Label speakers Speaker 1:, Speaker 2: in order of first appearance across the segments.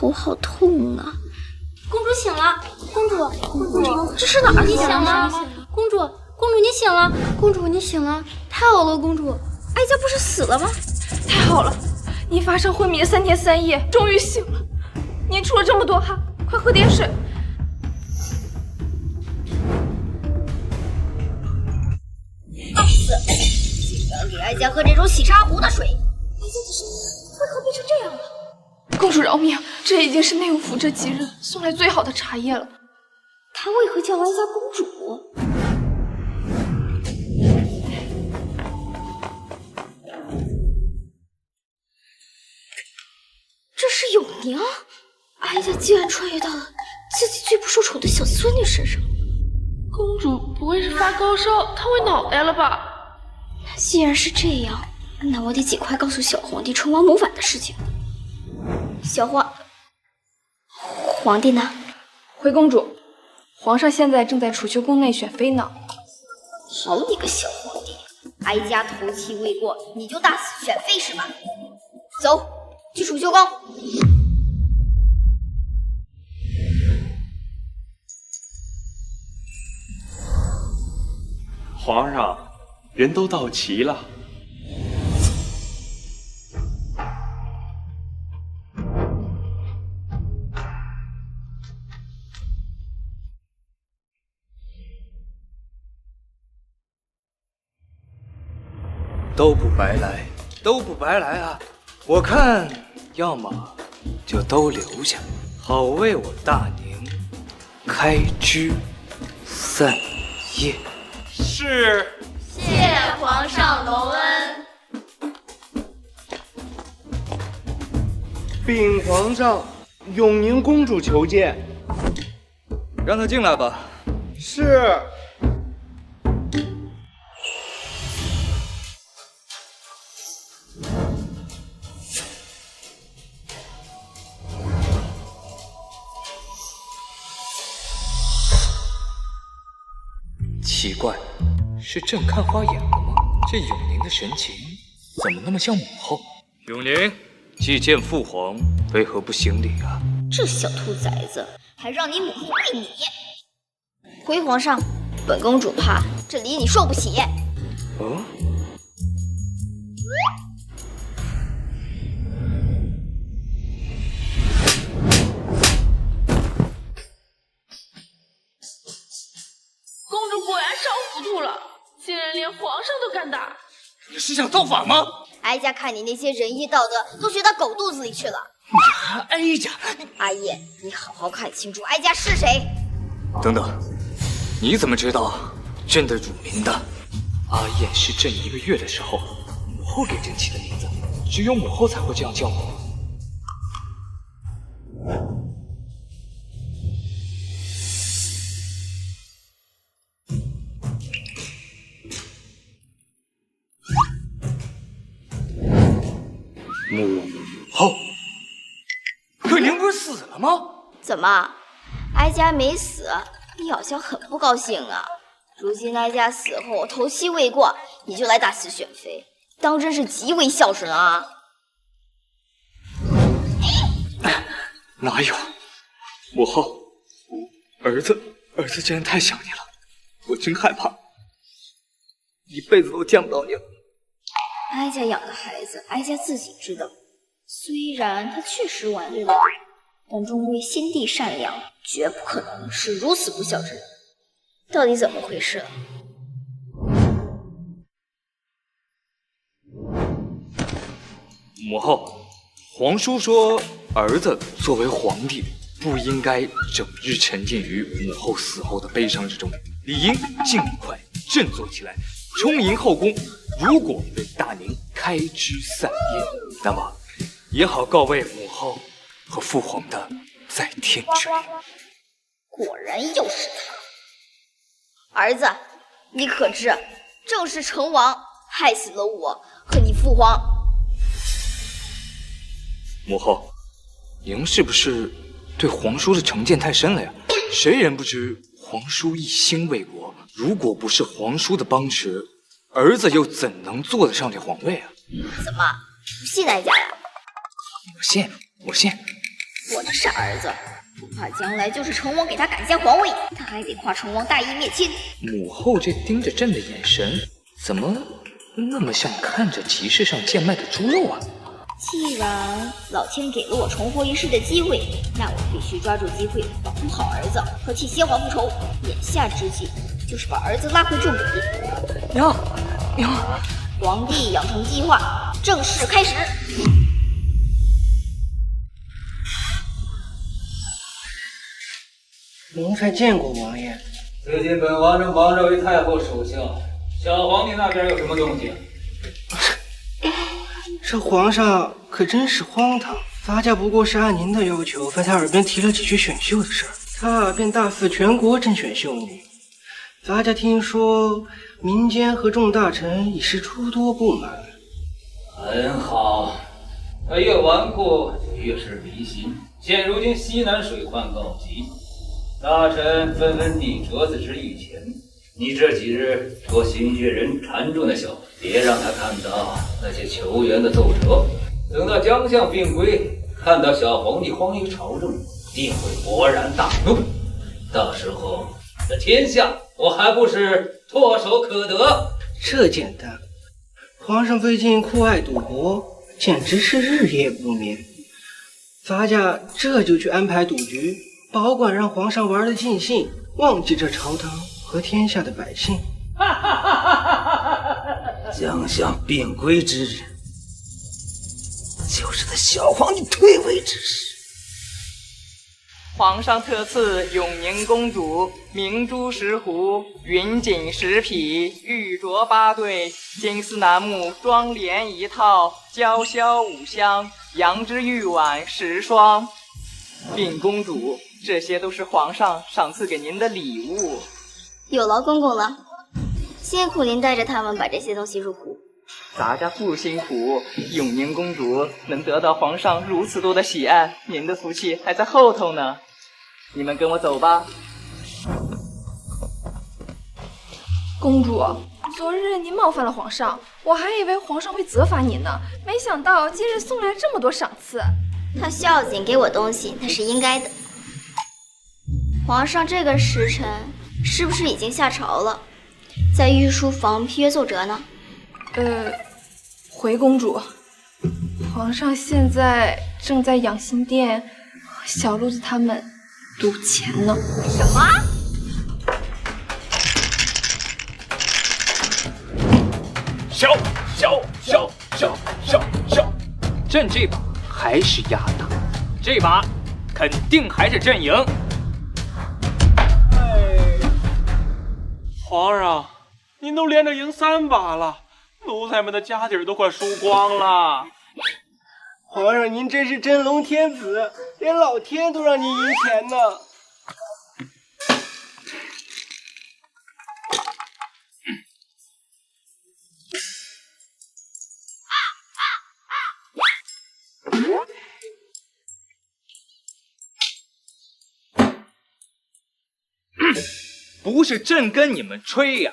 Speaker 1: 头好痛啊！
Speaker 2: 公主醒了，公主，
Speaker 1: 这是哪儿？
Speaker 2: 你醒了？公主，你醒了，公主你醒了，太好了，公主，
Speaker 1: 哀家不是死了吗？
Speaker 3: 太好了，您发生昏迷的3天3夜，终于醒了。您出了这么多汗，快喝点水。
Speaker 1: 竟然给哀家喝这种洗砂壶的水！哀家的身体为何变成这样了？
Speaker 3: 公主饶命，这已经是内务府这几日送来最好的茶叶了。
Speaker 1: 他为何叫哀家公主？这是永宁，哀家竟然穿越到了自己最不受宠的小孙女身上。
Speaker 3: 公主不会是发高烧烫坏脑袋了吧？
Speaker 1: 既然是这样，那我得尽快告诉小皇帝成王谋反的事情。小皇帝呢？
Speaker 3: 回公主，皇上现在正在储秀宫内选妃呢。
Speaker 1: 好你个小皇帝，哀家头七未过，你就大肆选妃是吧？走，去储秀宫。
Speaker 4: 皇上，人都到齐了。
Speaker 5: 都不白来，都不白来啊！我看，要么就都留下，好为我大宁开枝散叶。
Speaker 4: 是。
Speaker 2: 谢皇上隆恩。
Speaker 6: 禀皇上，永宁公主求见。
Speaker 5: 让她进来吧。
Speaker 6: 是。
Speaker 5: 奇怪，是朕看花眼了吗？这永宁的神情怎么那么像母后？永宁，既见父皇，为何不行礼啊？
Speaker 1: 这小兔崽子，还让你母后喂你！回皇上，本公主怕这礼你受不起。
Speaker 5: 哦。
Speaker 3: 公主果然烧糊涂了，竟然连皇上都敢打！
Speaker 5: 你是想造反吗？
Speaker 1: 哀家看你那些仁义道德都学到狗肚子里去了。
Speaker 5: 你还哀家？
Speaker 1: 阿叶，你好好看清楚哀家是谁。
Speaker 5: 等等，你怎么知道朕的乳名的？阿燕是朕1个月的时候母后给朕起的名字，只有母后才会这样叫我。母后，可您不是死了吗？
Speaker 1: 怎么，哀家没死，你好像很不高兴啊？如今哀家死后头七未过，你就来大肆选妃，当真是极为孝顺啊！
Speaker 5: 哪有？母后，儿子真的太想你了，我真害怕，一辈子都见不到你了。
Speaker 1: 哀家养的孩子，哀家自己知道。虽然他确实晚岁了，但终归心地善良，绝不可能是如此不孝之人。到底怎么回事？
Speaker 5: 母后，皇叔说，儿子作为皇帝，不应该整日沉浸于母后死后的悲伤之中，理应尽快振作起来，充盈后宫。如果为大宁开枝散叶，那么也好告慰母后和父皇的在天之灵。
Speaker 1: 果然又是他，儿子，你可知，正是成王害死了我和你父皇。
Speaker 5: 母后，您是不是对皇叔的成见太深了呀？谁人不知皇叔一心为国，如果不是皇叔的帮持，儿子又怎能坐得上这皇位啊？
Speaker 1: 怎么不信哀家呀？
Speaker 5: 我信，
Speaker 1: 我的傻儿子，不怕将来就是成王给他赶下皇位，他还得夸成王大义灭亲。
Speaker 5: 母后这盯着朕的眼神，怎么那么像看着集市上贱卖的猪肉啊？
Speaker 1: 既然老天给了我重活一世的机会，那我必须抓住机会保护好儿子和替先皇复仇。眼下之计就是把儿子拉回正轨。
Speaker 3: 娘，
Speaker 1: 皇帝养成计划正式开始。
Speaker 6: 奴才见过王爷。
Speaker 7: 最近本王正忙着为太后守孝，小皇帝那边有什么动静？
Speaker 6: 这皇上可真是荒唐。罚家不过是按您的要求，在他耳边提了几句选秀的事儿，他便大肆全国甄选秀女。罚家听说民间和众大臣已是诸多不满。
Speaker 7: 很好，他越顽固就越是迷信。现如今西南水患告急，大臣纷纷递折子之御前。你这几日托新月人缠住那小子，别让他看到那些求援的奏折。等到将相病归，看到小皇帝荒淫朝政，定会勃然大怒。到时候这天下我还不是唾手可得？
Speaker 6: 这简单，皇上最近酷爱赌博，简直是日夜不眠。罚家这就去安排赌局，保管让皇上玩得尽兴，忘记这朝堂和天下的百姓。
Speaker 7: 将相病归之日，就是他小皇帝退位之时。
Speaker 8: 皇上特赐永宁公主明珠10壶、云锦10匹、玉镯8对、金丝楠木妆奁1套、娇绡5箱、羊脂玉碗10双。禀公主，这些都是皇上赏赐给您的礼物。
Speaker 1: 有劳公公了，辛苦您带着他们把这些东西入库。
Speaker 8: 咱家不辛苦，永宁公主能得到皇上如此多的喜爱，您的福气还在后头呢。你们跟我走吧。
Speaker 3: 公主，昨日您冒犯了皇上，我还以为皇上会责罚您呢，没想到今日送来这么多赏赐。
Speaker 1: 他孝敬给我东西，那是应该的。皇上这个时辰是不是已经下朝了，在御书房批阅奏折呢？
Speaker 3: 回公主，皇上现在正在养心殿和小路子他们赌钱呢。
Speaker 1: 什么？
Speaker 5: 小，朕这把还是压大，这把肯定还是朕赢。
Speaker 4: 皇上，您都连着赢3把了，奴才们的家底儿都快输光了。
Speaker 6: 皇上您真是真龙天子，连老天都让您赢钱呢。
Speaker 5: 不是朕跟你们吹呀，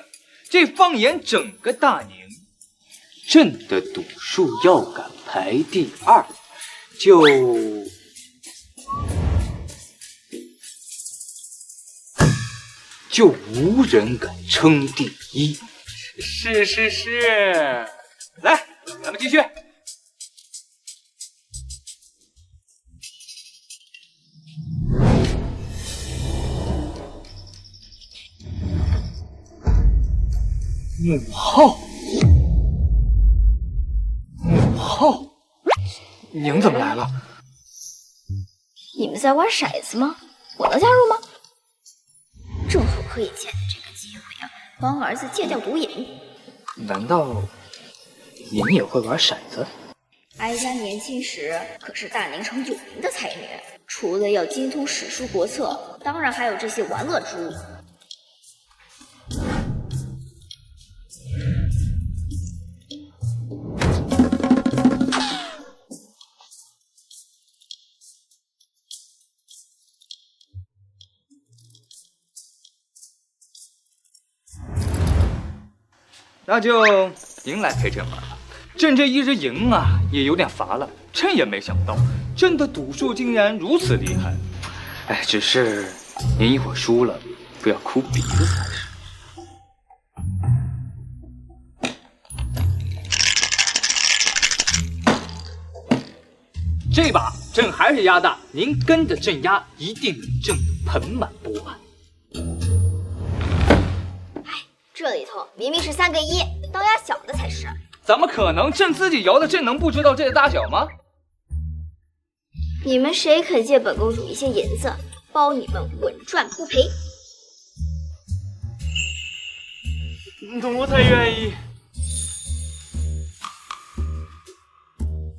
Speaker 5: 这放眼整个大宁，朕的赌术要敢排第2，就无人敢称第1。是，来，咱们继续。母后，您怎么来了？
Speaker 1: 你们在玩骰子吗？我能加入吗？正好可以借这个机会啊，帮儿子戒掉毒瘾。
Speaker 5: 难道您也会玩骰子？
Speaker 1: 哀家年轻时可是大宁城有名的才女，除了要精通史书国策，当然还有这些玩乐之物。
Speaker 5: 那就您来陪朕玩吧。朕这一日赢啊，也有点乏了。朕也没想到，朕的赌术竟然如此厉害。哎，只是您一会儿输了，不要哭鼻子才是。这把朕还是压大，您跟着朕压，一定能挣得盆满钵满。
Speaker 1: 这里头明明是3个1，当压小的才是。
Speaker 5: 怎么可能？朕自己摇的，朕能不知道这个大小吗？
Speaker 1: 你们谁肯借本公主一些银子，包你们稳赚不赔？
Speaker 4: 奴才愿意。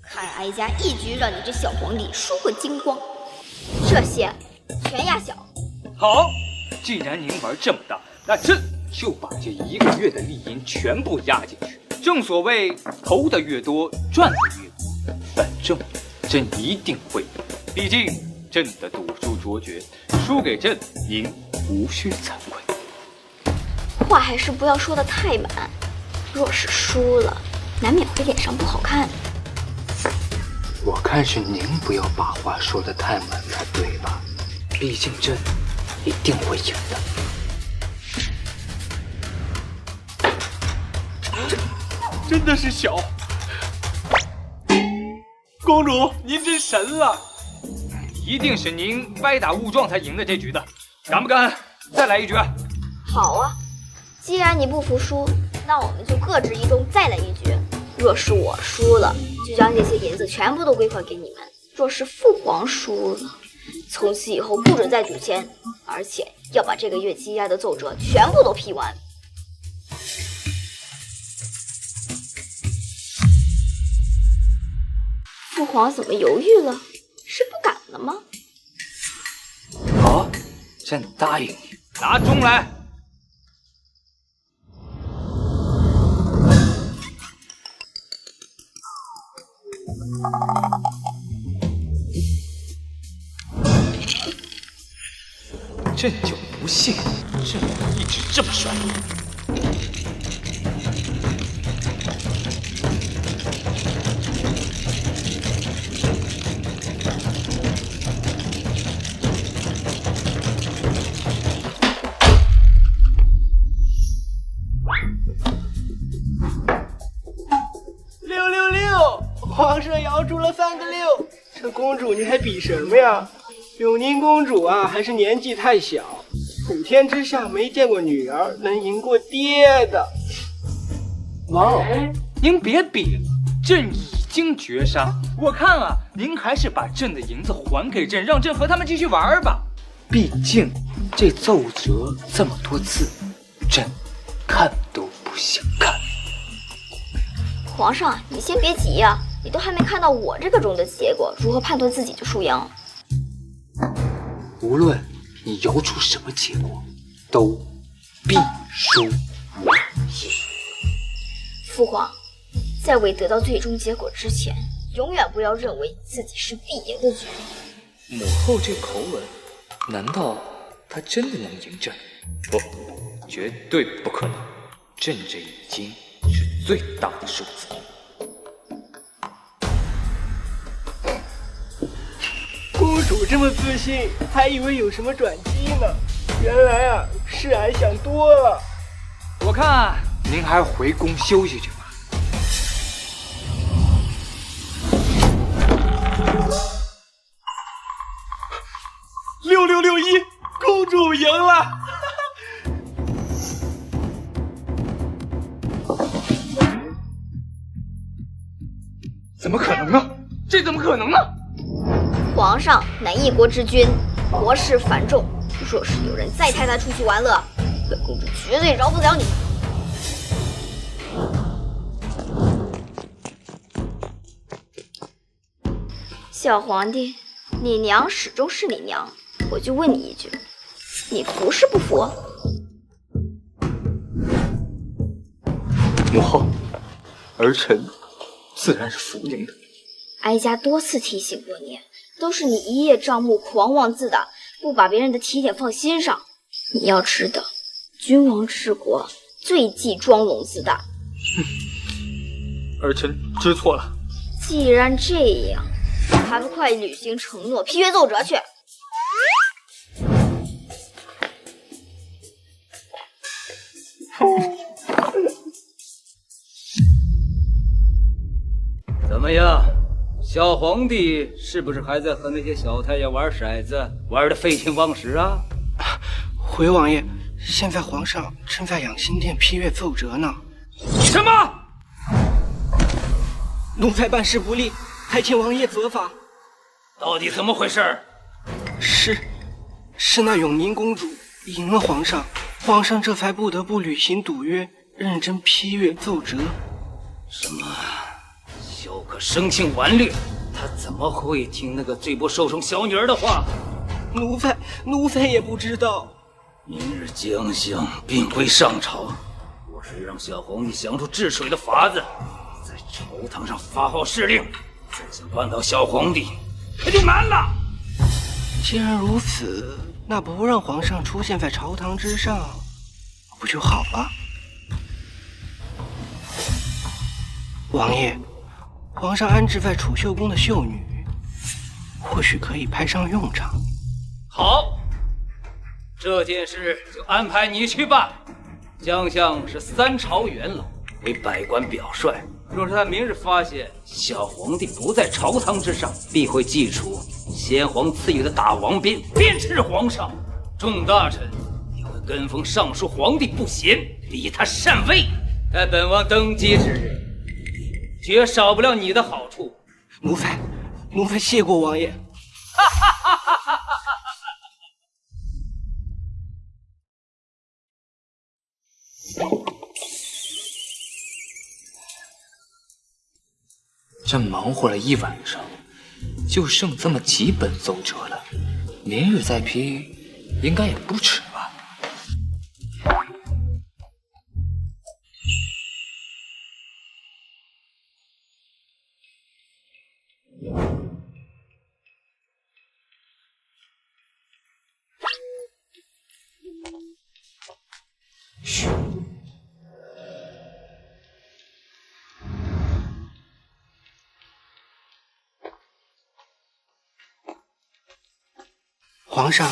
Speaker 1: 看哀家一局让你这小皇帝输个精光，这些全压小。
Speaker 5: 好，既然您玩这么大，那朕就把这1个月的利银全部压进去。正所谓投的越多，赚的越多。反正朕一定会赢，毕竟朕的赌术卓绝，输给朕您无需惭愧。
Speaker 1: 话还是不要说的太满，若是输了，难免会脸上不好看。
Speaker 6: 我看是您不要把话说得太满才对吧？毕竟朕一定会赢的。
Speaker 4: 真的是小。公主，您真神了！
Speaker 5: 一定是您歪打误撞才赢的这局的，敢不敢再来一局？
Speaker 1: 好啊，既然你不服输，那我们就各执一中，再来一局。若是我输了，就将这些银子全部都归还给你们；若是父皇输了，从此以后不准再赌钱，而且要把这个月积压的奏折全部都批完。父皇怎么犹豫了？是不敢了吗？
Speaker 5: 好，朕答应你。拿钟来。朕就不信朕一直这么帅。
Speaker 6: 皇上摇出了3个6，这公主你还比什么呀？永宁公主啊，还是年纪太小，普天之下没见过女儿能赢过爹的。
Speaker 5: 王后，您别比了，朕已经绝杀。我看啊，您还是把朕的银子还给朕，让朕和他们继续玩吧。毕竟这奏折这么多字，朕看都不想看。
Speaker 1: 皇上，你先别急呀，你都还没看到我这个钟的结果，如何判断自己就输赢？
Speaker 5: 无论你摇出什么结果，都必输无疑。
Speaker 1: 父皇，在未得到最终结果之前，永远不要认为自己是必赢的局。
Speaker 5: 母后这口吻，难道她真的能赢朕？不，绝对不可能。朕这已经是最大的数字。
Speaker 6: 公主这么自信，还以为有什么转机呢，原来啊是俺想多了。
Speaker 5: 我看您还是回宫休息去吧。
Speaker 4: 6661，公主赢了！
Speaker 5: 怎么可能呢？这怎么可能呢？
Speaker 1: 皇上乃一国之君，国事繁重，若是有人再派他出去玩乐，本公主绝对饶不了你。小皇帝，你娘始终是你娘，我就问你一句，你服是不服？
Speaker 5: 母后，儿臣自然是服您的。
Speaker 1: 哀家多次提醒过你，都是你一叶障目，狂妄自大，不把别人的提点放心上。你要知道，君王治国最忌装聋自大。
Speaker 5: 儿臣知错了。
Speaker 1: 既然这样，还不快履行承诺，批阅奏折去！
Speaker 7: 怎么样，小皇帝是不是还在和那些小太监玩骰子，玩的废寝忘食啊？
Speaker 6: 回王爷，现在皇上正在养心殿批阅奏折呢。
Speaker 7: 什么？
Speaker 6: 奴才办事不力，还请王爷责罚。
Speaker 7: 到底怎么回事？
Speaker 6: 是那永宁公主赢了皇上，皇上这才不得不履行赌约，认真批阅奏折。
Speaker 7: 什么？萧可生性顽劣，他怎么会听那个罪不受宠小女儿的话？
Speaker 6: 奴才也不知道。
Speaker 7: 明日将相并归上朝，我是让小皇帝想出治水的法子，在朝堂上发号施令，再想扳倒小皇帝，那就难了。
Speaker 6: 既然如此，那不让皇上出现在朝堂之上，不就好了？王爷，皇上安置在储秀宫的秀女，或许可以派上用场。
Speaker 7: 好，这件事就安排你去办。将相是3朝元老，为百官表率。若是他明日发现小皇帝不在朝堂之上，必会祭出先皇赐予的大王鞭，鞭笞皇上。众大臣也会跟风上书皇帝不贤，逼他禅位。在本王登基之日，绝少不了你的好处。
Speaker 6: 奴才谢过王爷。
Speaker 5: 这忙活了一晚上，就剩这么几本奏折了，明日再批，应该也不迟吧？嘘。
Speaker 6: 皇上，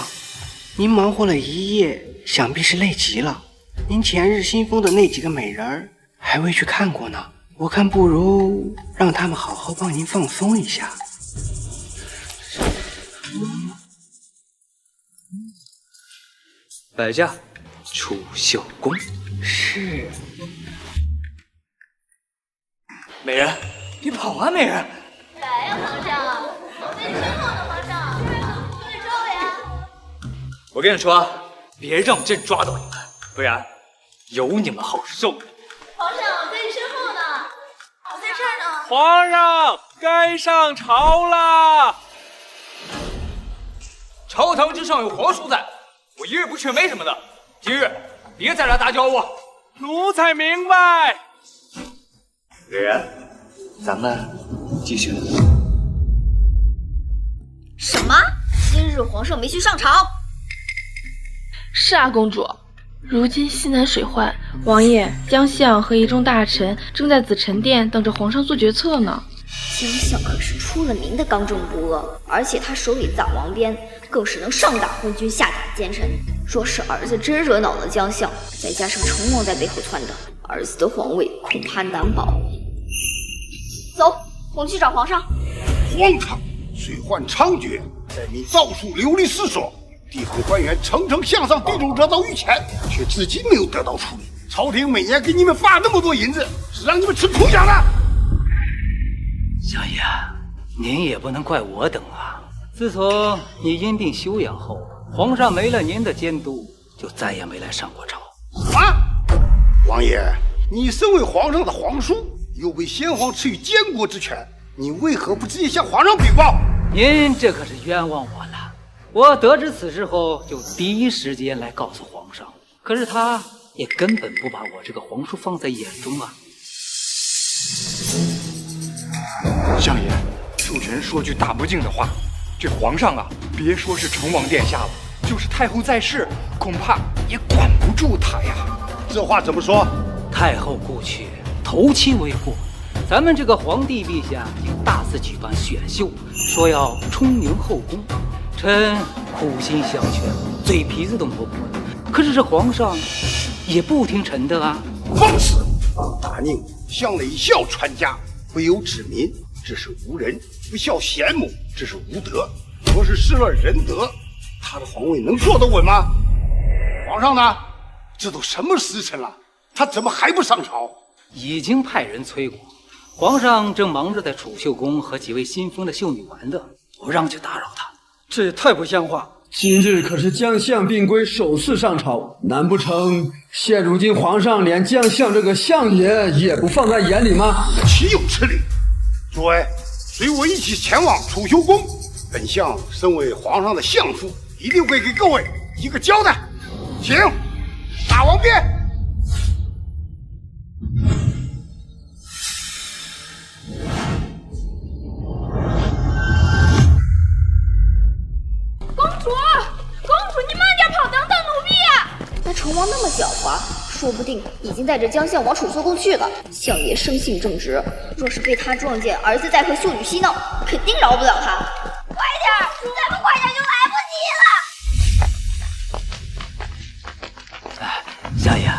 Speaker 6: 您忙活了一夜，想必是累极了。您前日新封的那几个美人儿还未去看过呢，我看不如让他们好好帮您放松一下。
Speaker 5: 摆驾，储秀宫。
Speaker 6: 是。
Speaker 5: 美人，别跑啊，美人！
Speaker 1: 来呀，皇上，我在身后呢，皇上，快抓我呀！
Speaker 5: 我跟你说，别让朕抓到你们，不然有你们好受的。
Speaker 1: 皇上，我在你身后呢，我在这儿呢。
Speaker 4: 皇上该上朝啦！
Speaker 5: 朝堂之上有皇叔在，我一日不去没什么的。今日别再来打搅我。
Speaker 4: 奴才明白。
Speaker 5: 美人，咱们继续。
Speaker 1: 什么？今日皇上没去上朝？
Speaker 3: 是啊，公主。如今西南水患，王爷、将相和一众大臣正在紫宸殿等着皇上做决策呢。
Speaker 1: 将相可是出了名的刚正不阿，而且他手里大王鞭更是能上打昏君，下打奸臣。若是儿子真惹恼了将相，再加上成王在背后撺掇，儿子的皇位恐怕难保。走，我们去找皇上。
Speaker 9: 荒唐！水患猖獗，灾民到处流离失所，地方官员层层向上递重得到御前，却至今没有得到处理。朝廷每年给你们发那么多银子，是让你们吃土壤的。
Speaker 7: 相爷，您也不能怪我等啊。自从你因病休养后，皇上没了您的监督，就再也没来上过朝。
Speaker 9: 啊！王爷，你身为皇上的皇叔，又被先皇赐予监国之权，你为何不直接向皇上禀报？
Speaker 7: 您这可是冤枉我了。我得知此事后，就第一时间来告诉皇上，可是他也根本不把我这个皇叔放在眼中啊。
Speaker 10: 相爷，恕臣说句大不敬的话，这皇上啊，别说是成王殿下了，就是太后在世，恐怕也管不住他呀。
Speaker 9: 这话怎么说？
Speaker 7: 太后故去，头七未过，咱们这个皇帝陛下已大肆举办选秀，说要充宁后宫。臣苦心相劝，嘴皮子都磨破了，可是这皇上也不听臣的啊！
Speaker 9: 放肆！大宁向来以孝传家，不有之民，这是无人；不孝贤母，这是无德。若是失了仁德，他的皇位能坐得稳吗？皇上呢？这都什么时辰了，他怎么还不上朝？
Speaker 7: 已经派人催过，皇上正忙着在储秀宫和几位新封的秀女玩的，不让去打扰他。
Speaker 11: 这也太不像话！今日可是将相病归首次上朝，难不成现如今皇上连将相这个相爷也不放在眼里吗？
Speaker 9: 岂有此理！诸位，随我一起前往储秀宫。本相身为皇上的相父，一定会给各位一个交代。请，大王便。
Speaker 1: 成王那么狡猾，说不定已经带着将相往储秀宫去了。相爷生性正直，若是被他撞见儿子在和秀女嬉闹，肯定饶不了他。快点，再不快点就来不及了！
Speaker 7: 哎，相爷，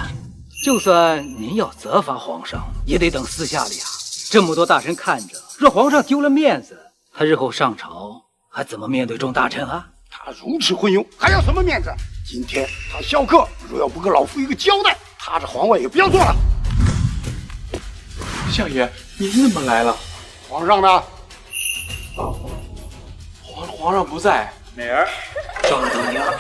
Speaker 7: 就算您要责罚皇上，也得等私下里啊。这么多大臣看着，若皇上丢了面子，他日后上朝还怎么面对众大臣啊？
Speaker 9: 他如此昏庸，还要什么面子？今天他萧克若要不给老夫一个交代，他这皇位也不要做了。
Speaker 4: 相爷，您怎么来了？
Speaker 9: 皇上呢？
Speaker 4: 皇上不在。
Speaker 7: 美儿，抓到你了！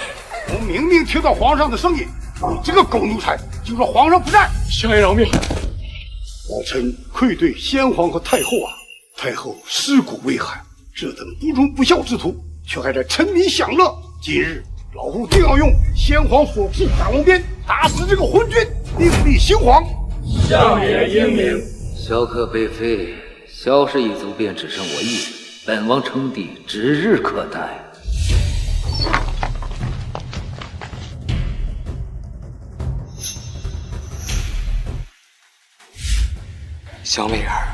Speaker 9: 我明明听到皇上的声音，你这个狗奴才就说皇上不在。
Speaker 4: 相爷饶命！
Speaker 9: 老臣愧对先皇和太后啊！太后尸骨未寒，这等不忠不孝之徒，却还在沉迷享乐。今日老夫定要用先皇所赐大王鞭打死这个昏君，另立新皇。
Speaker 4: 相爷英明。
Speaker 7: 萧克被废，萧氏一族便只剩我一人，本王称帝指日可待。
Speaker 5: 小美儿，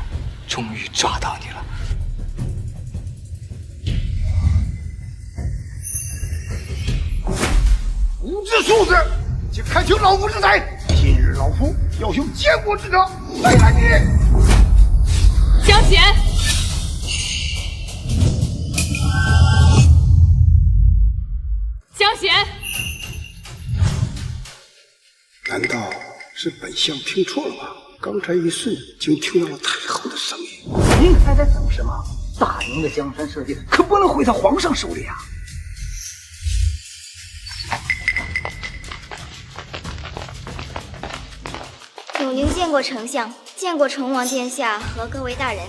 Speaker 5: 终于抓到你了。
Speaker 9: 无知庶子，请看清老夫之才！今日老夫要用监国之者对待你。
Speaker 3: 江贤，江贤，
Speaker 9: 难道是本相听错了吗？刚才一瞬，竟听到了太后的声音。
Speaker 7: 您还在等什么？大明的江山社稷可不能毁在皇上手里啊！
Speaker 1: 永宁见过丞相，见过成王殿下和各位大人。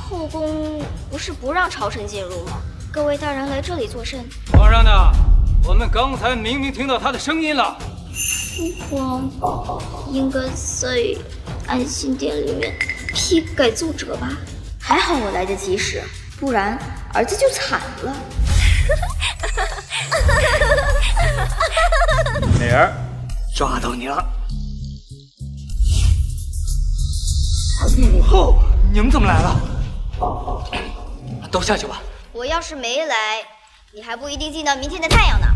Speaker 1: 后宫不是不让朝臣进入吗？各位大人来这里作甚？
Speaker 7: 皇上呢？我们刚才明明听到他的声音了。
Speaker 1: 父皇应该在安心殿里面批改奏折吧？还好我来得及时，不然儿子就惨了。
Speaker 5: 美儿，抓到你了！母后，你们怎么来了？都下去吧。
Speaker 1: 我要是没来，你还不一定见到明天的太阳呢。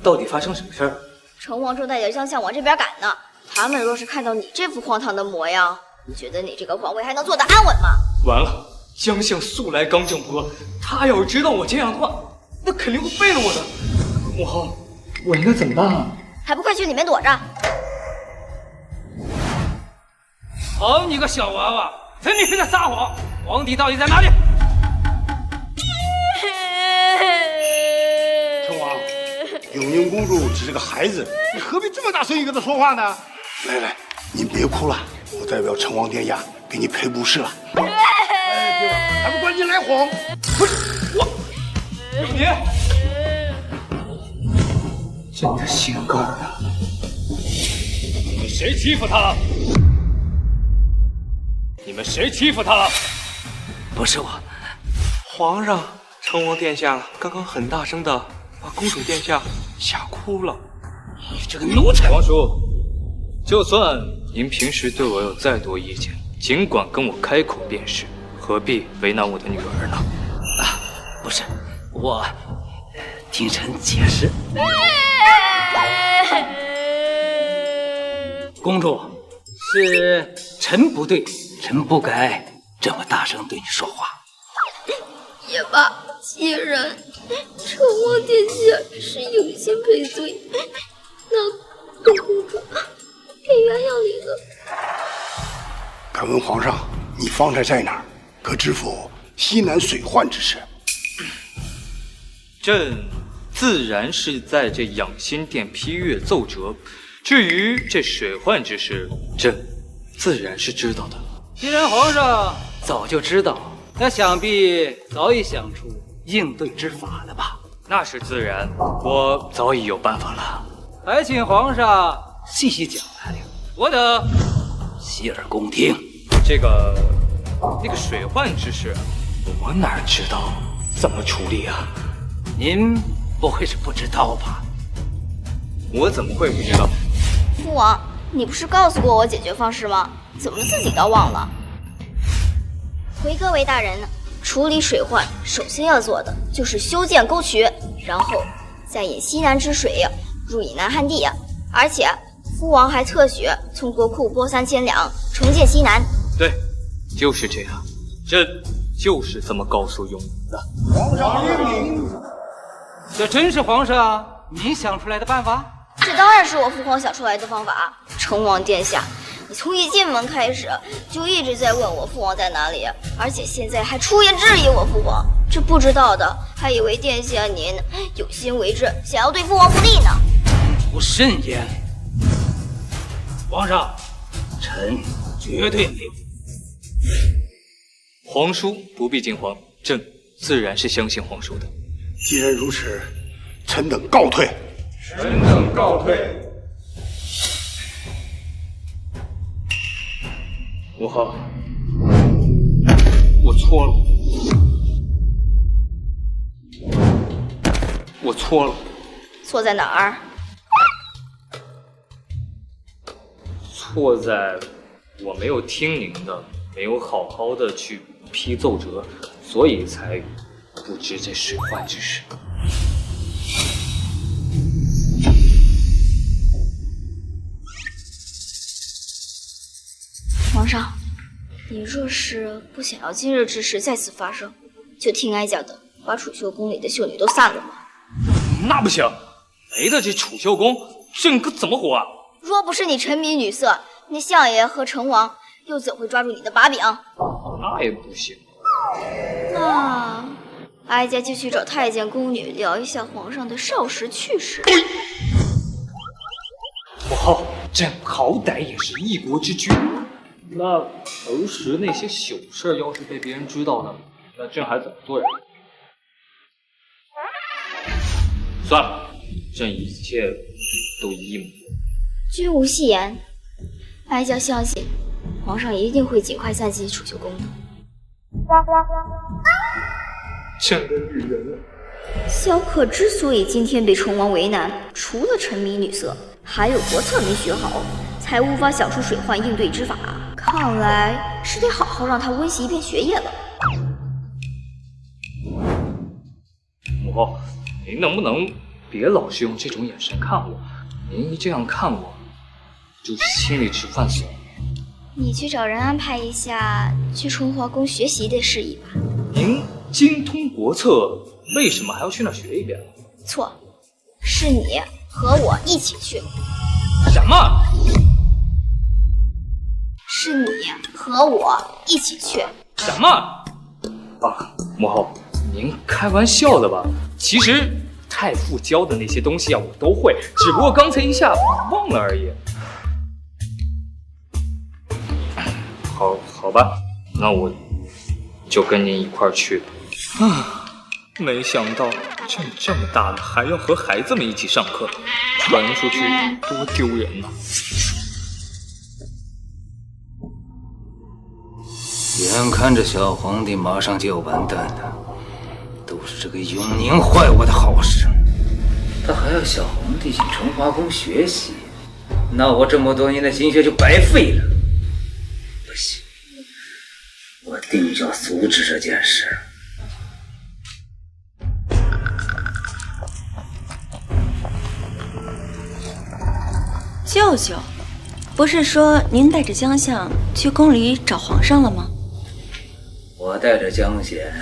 Speaker 5: 到底发生什么事儿？
Speaker 1: 成王正带着将相往这边赶呢。他们若是看到你这副荒唐的模样，你觉得你这个皇位还能坐得安稳吗？
Speaker 5: 完了，将相素来刚正不阿，他要是知道我这样的话，那肯定会废了我的。母后，我应该怎么办啊？
Speaker 1: 还不快去里面躲着！
Speaker 7: 好你个小娃娃，分明是在撒谎！皇帝到底在哪里？
Speaker 9: 成王，永宁公主只是个孩子，你何必这么大声音跟她说话呢？来，您别哭了，我代表成王殿下给你赔不是了。哎，还不赶紧来哄！不是我，
Speaker 5: 永宁，真的心够了。
Speaker 7: 你们谁欺负他了？你们谁欺负他了？
Speaker 5: 不是我，
Speaker 4: 皇上，成王殿下刚刚很大声的把公主殿下吓哭了。
Speaker 7: 你这个奴才！
Speaker 5: 皇叔，就算您平时对我有再多意见，尽管跟我开口便是。何必为难我的女儿呢？
Speaker 7: 不是，我听臣解释。公主，是臣不对，臣不该这么大声对你说话。
Speaker 1: 也罢，既然成王殿下是有心赔罪，那本公主也原谅你了。
Speaker 9: 敢问皇上，你方才在哪儿？可知否西南水患之事？
Speaker 5: 朕自然是在这养心殿批阅奏折，至于这水患之事，朕自然是知道的。
Speaker 7: 既然皇上早就知道，那想必早已想出应对之法了吧？
Speaker 5: 那是自然，我早已有办法了。
Speaker 7: 还请皇上细细讲来，我等洗耳恭听。
Speaker 5: 那个水患之事，我哪知道怎么处理啊？
Speaker 7: 您不会是不知道吧？
Speaker 5: 我怎么会不知道？
Speaker 1: 父王，你不是告诉过我解决方式吗？怎么自己倒忘了？回各位大人，处理水患，首先要做的就是修建沟渠，然后再引西南之水入以南汉地，而且父王还特许从国库拨3000两重建西南。
Speaker 5: 对，就是这样，朕就是这么告诉雍宁的。
Speaker 9: 皇上英明。
Speaker 7: 这真是皇上您想出来的办法？
Speaker 1: 这当然是我父皇想出来的方法。成王殿下，你从一进门开始就一直在问我父王在哪里，而且现在还出言质疑我父皇，这不知道的还以为殿下您有心为之，想要对父王不利呢。
Speaker 7: 主慎言，皇上，臣绝对没有。
Speaker 5: 皇叔不必惊慌，朕自然是相信皇叔的。
Speaker 9: 既然如此，臣等告退。
Speaker 10: 臣等告退。
Speaker 5: 母后，我错了，我错了。
Speaker 1: 错在哪儿？
Speaker 5: 错在我没有听您的，没有好好的去批奏折，所以才不知这水患之事。
Speaker 1: 皇上，你若是不想要今日之事再次发生，就听哀家的，把储秀宫里的秀女都散了吧。
Speaker 5: 那不行，没了这储秀宫，朕可怎么活啊？
Speaker 1: 若不是你沉迷女色，那相爷和成王又怎会抓住你的把柄？
Speaker 5: 那也不行。
Speaker 1: 那哀家就去找太监宫女聊一下皇上的少时趣事。
Speaker 5: 母后，朕好歹也是一国之君，那儿时那些糗事要是被别人知道了，那朕还怎么做人？算了，朕一切都依母。
Speaker 1: 君无戏言，哀家相信皇上一定会尽快散尽储秀宫的。
Speaker 5: 朕的女人，
Speaker 1: 萧可之所以今天被成王为难，除了沉迷女色，还有国策没学好，才无法想出水患应对之法。看来是得好好让他温习一遍学业了。
Speaker 5: 母后，您能不能别老是用这种眼神看我？您一这样看我，就心里直犯酸。
Speaker 1: 你去找人安排一下去春华宫学习的事宜吧。
Speaker 5: 您精通国策，为什么还要去那儿学一遍？
Speaker 1: 错，是你和我一起去。
Speaker 5: 什么？
Speaker 1: 是你和我一起去。
Speaker 5: 什么？啊，母后，您开玩笑的吧？其实太傅教的那些东西啊，我都会，只不过刚才一下忘了而已。好吧，那我就跟您一块儿去吧。啊，没想到朕这么大了，还要和孩子们一起上课，传出去多丢人呐！
Speaker 7: 眼看着小皇帝马上就要完蛋了，都是这个永宁坏我的好事。他还要小皇帝去成华宫学习，那我这么多年的心血就白费了。不行，我定要阻止这件事。
Speaker 12: 舅舅，不是说您带着江相去宫里找皇上了吗？
Speaker 7: 我带着江贤。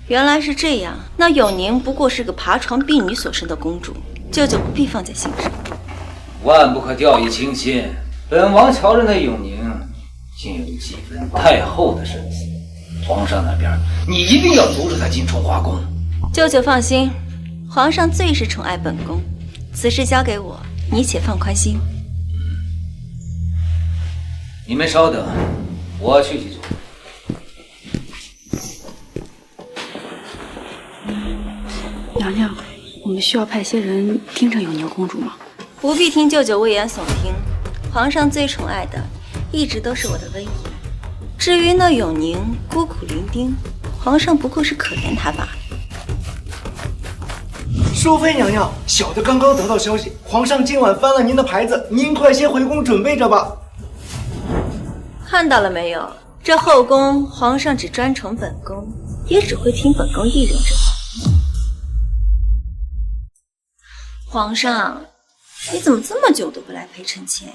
Speaker 12: 原来是这样，那永宁不过是个爬床婢女所生的公主，舅舅不必放在心上。
Speaker 7: 万不可掉以轻心。本王瞧着那永宁，竟有几分太后的神似。皇上那边，你一定要阻止他进崇华宫。
Speaker 12: 舅舅放心，皇上最是宠爱本宫，此事交给我，你且放宽心。
Speaker 7: 你们稍等，我去几句。
Speaker 2: 娘娘，我们需要派些人盯着永宁公主吗？
Speaker 12: 不必听舅舅危言耸听，皇上最宠爱的一直都是我的温宜。至于那永宁孤苦伶仃，皇上不过是可怜她罢了。
Speaker 6: 淑妃娘娘，小的刚刚得到消息，皇上今晚翻了您的牌子，您快些回宫准备着吧。
Speaker 12: 看到了没有？这后宫皇上只专宠本宫，也只会听本宫一人之话。皇上，你怎么这么久都不来陪臣妾呀？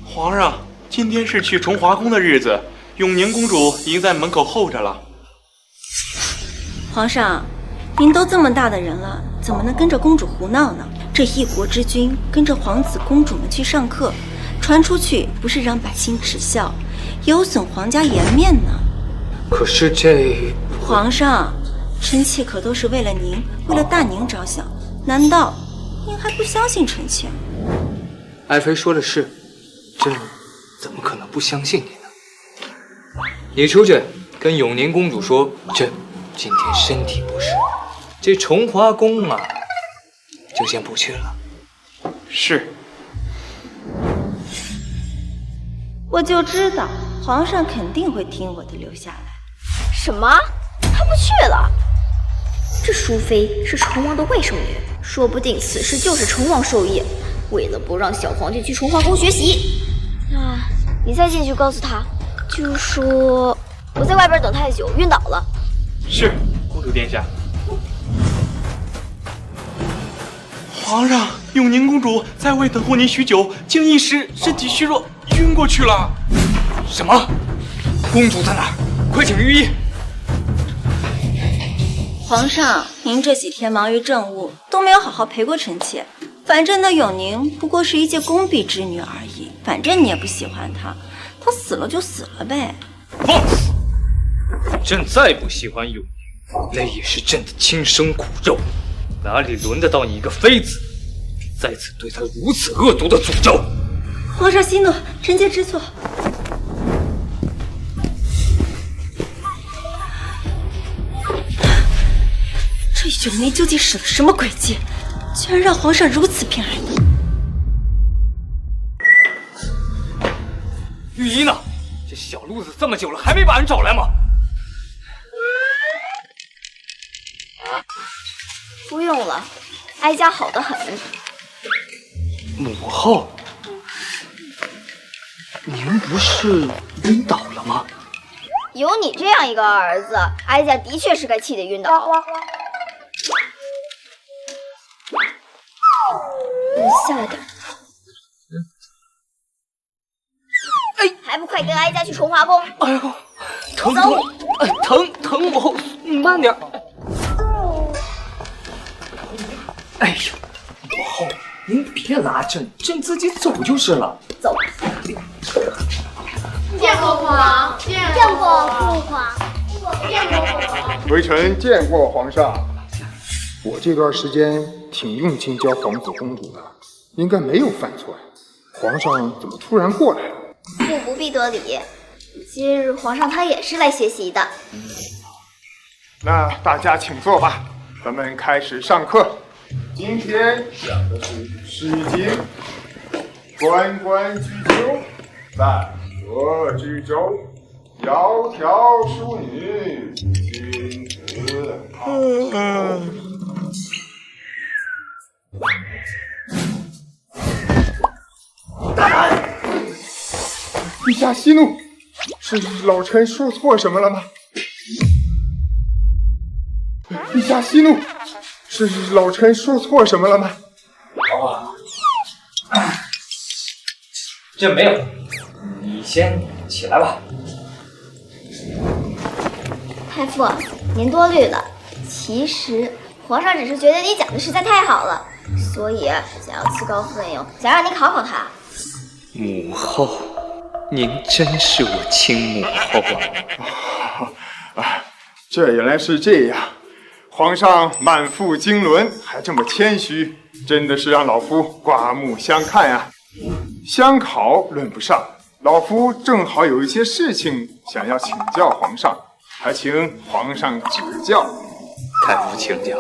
Speaker 4: 皇上，今天是去崇华宫的日子，永宁公主已经在门口候着了。
Speaker 12: 皇上，您都这么大的人了，怎么能跟着公主胡闹呢？这一国之君跟着皇子公主们去上课，传出去不是让百姓耻笑，有损皇家颜面呢。
Speaker 5: 可是这……
Speaker 12: 皇上，臣妾可都是为了您，为了大宁着想，难道您还不相信臣妾？
Speaker 5: 爱妃说的是，朕怎么可能不相信你呢？你出去跟永宁公主说，朕今天身体不适，这崇华宫啊，就先不去了。
Speaker 4: 是。
Speaker 12: 我就知道皇上肯定会听我的，留下来。
Speaker 1: 什么？他不去了？这淑妃是崇王的外甥女，说不定此事就是崇王授意，为了不让小皇帝去崇华宫学习。那你再进去告诉他，就说我在外边等太久，晕倒了。
Speaker 4: 是，公主殿下。皇上，永宁公主在外等候您许久，竟一时身体虚弱，晕过去了。
Speaker 5: 什么？公主在哪儿？快请御医！
Speaker 12: 皇上，您这几天忙于政务，都没有好好陪过臣妾。反正那永宁不过是一介宫婢之女而已，反正你也不喜欢她，她死了就死了呗。
Speaker 5: 放肆！朕再不喜欢永宁，那也是朕的亲生骨肉，哪里轮得到你一个妃子，在此对她如此恶毒的诅咒？
Speaker 12: 皇上息怒，臣妾知错。这永宁究竟使了什么诡计，居然让皇上如此偏爱他？
Speaker 5: 御医呢？这小路子这么久了，还没把人找来吗？
Speaker 1: 不用了，哀家好得很。
Speaker 5: 母后，您不是晕倒了吗？
Speaker 1: 有你这样一个儿子，哀家的确是该气得晕倒。下来点。哎，还不快跟哀家去崇华宫！
Speaker 5: 哎呦，疼疼！哎，疼！母后，慢点。哎呀，母后，您别拉朕，朕自己走就是了。
Speaker 1: 走。
Speaker 2: 见过皇，见过父皇，见过皇。
Speaker 9: 微臣见过皇上。我这段时间挺用心教皇子公主的，应该没有犯错呀。皇上怎么突然过来了？
Speaker 1: 父不必得礼，今日皇上他也是来学习的。
Speaker 9: 那大家请坐吧，咱们开始上课。今天讲的是《诗经》，关关雎鸠，在河之洲。窈窕淑女，君子好逑。
Speaker 10: 下息怒，是老臣说错什么了吗？陛下息怒，是老臣说错什么了吗？
Speaker 5: 这没有，你先起来吧。
Speaker 1: 太傅，您多虑了。其实皇上只是觉得你讲的实在太好了，所以想要自告奋勇，想让你考考他。
Speaker 5: 母后，您真是我亲母后
Speaker 10: 啊！这原来是这样，皇上满腹经纶，还这么谦虚，真的是让老夫刮目相看呀。相考论不上，老夫正好有一些事情想要请教皇上，还请皇上指教。
Speaker 5: 太傅请讲。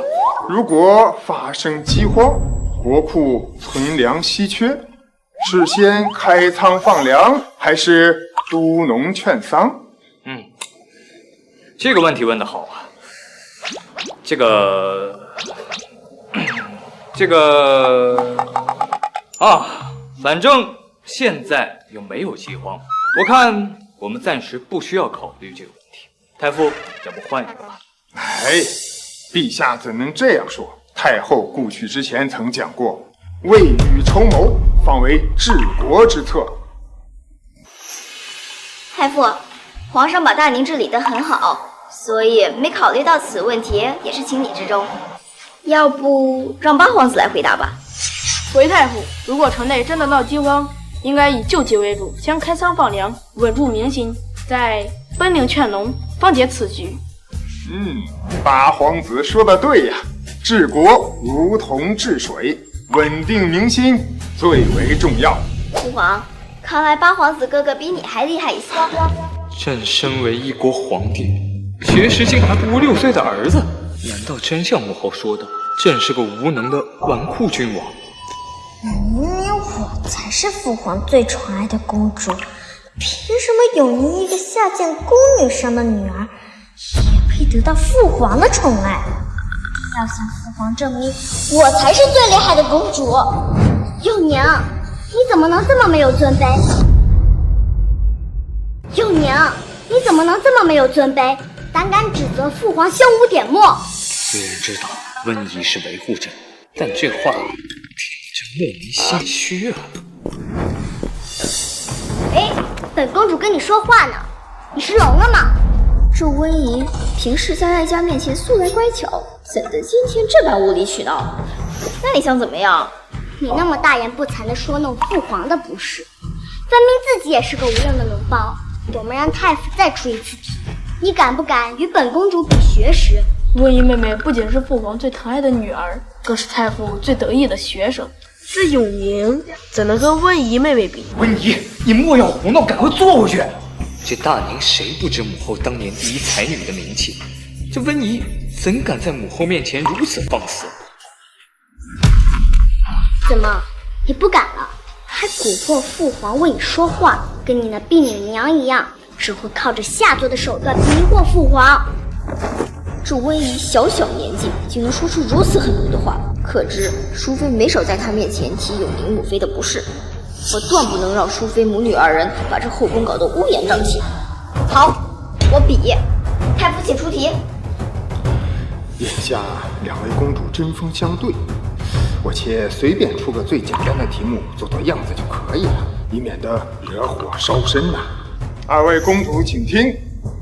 Speaker 10: 如果发生饥荒，国库存粮稀缺，是先开仓放粮，还是督农劝桑？
Speaker 5: 这个问题问得好啊。这个反正现在又没有饥荒，我看我们暂时不需要考虑这个问题。太傅，要不换一个吧？
Speaker 10: 哎，陛下怎能这样说？太后故去之前曾讲过，未雨绸缪，方为治国之策。
Speaker 1: 太傅，皇上把大宁治理得很好，所以没考虑到此问题，也是情理之中。要不让八皇子来回答吧。
Speaker 2: 回太傅，如果城内真的闹饥荒，应该以救急为主，先开仓放粮，稳住民心，再分令劝农，方解此局。
Speaker 10: 八皇子说的对呀，治国如同治水，稳定民心最为重要。
Speaker 1: 父皇，看来八皇子哥哥比你还厉害一些。
Speaker 5: 朕身为一国皇帝，学识竟还不如6岁的儿子，难道真像母后说的，朕是个无能的纨绔君王？
Speaker 13: 明明我才是父皇最宠爱的公主，凭什么有你一个下贱宫女生的女儿，也配得到父皇的宠爱？要向父皇证明我才是最厉害的公主。
Speaker 14: 幼娘，你怎么能这么没有尊卑？幼娘，你怎么能这么没有尊卑，胆敢指责父皇胸无点墨？
Speaker 5: 虽然知道温宜是维护朕，但这话听着莫名心虚啊。
Speaker 14: 哎，本公主跟你说话呢，你是聋了吗？
Speaker 1: 这温宜平时在爱家面前素来乖巧，怎得今天这般无理取闹？那你想怎么样？
Speaker 14: 你那么大言不惭地说弄父皇的不是，分明自己也是个无用的脓包。我们让太傅再出一次题，你敢不敢与本公主比学识？
Speaker 2: 温宜妹妹不仅是父皇最疼爱的女儿，更是太傅最得意的学生。
Speaker 15: 这永宁怎能跟温宜妹妹比？
Speaker 5: 温宜，你莫要胡闹，赶快坐回去！这大宁谁不知母后当年第一才女的名气？这温宜怎敢在母后面前如此放肆？
Speaker 14: 怎么，你不敢了？还蛊惑父皇为你说话，跟你那婢女娘一样，只会靠着下作的手段迷惑父皇。
Speaker 1: 这温宜小小年纪竟能说出如此狠毒的话，可知淑妃没少在她面前提永宁母妃的不是。我断不能让淑妃母女二人把这后宫搞得乌烟瘴气。好，我比。太傅请出题。
Speaker 10: 眼下两位公主针锋相对，我且随便出个最简单的题目做做样子就可以了，以免得惹火烧身呐。二位公主请听，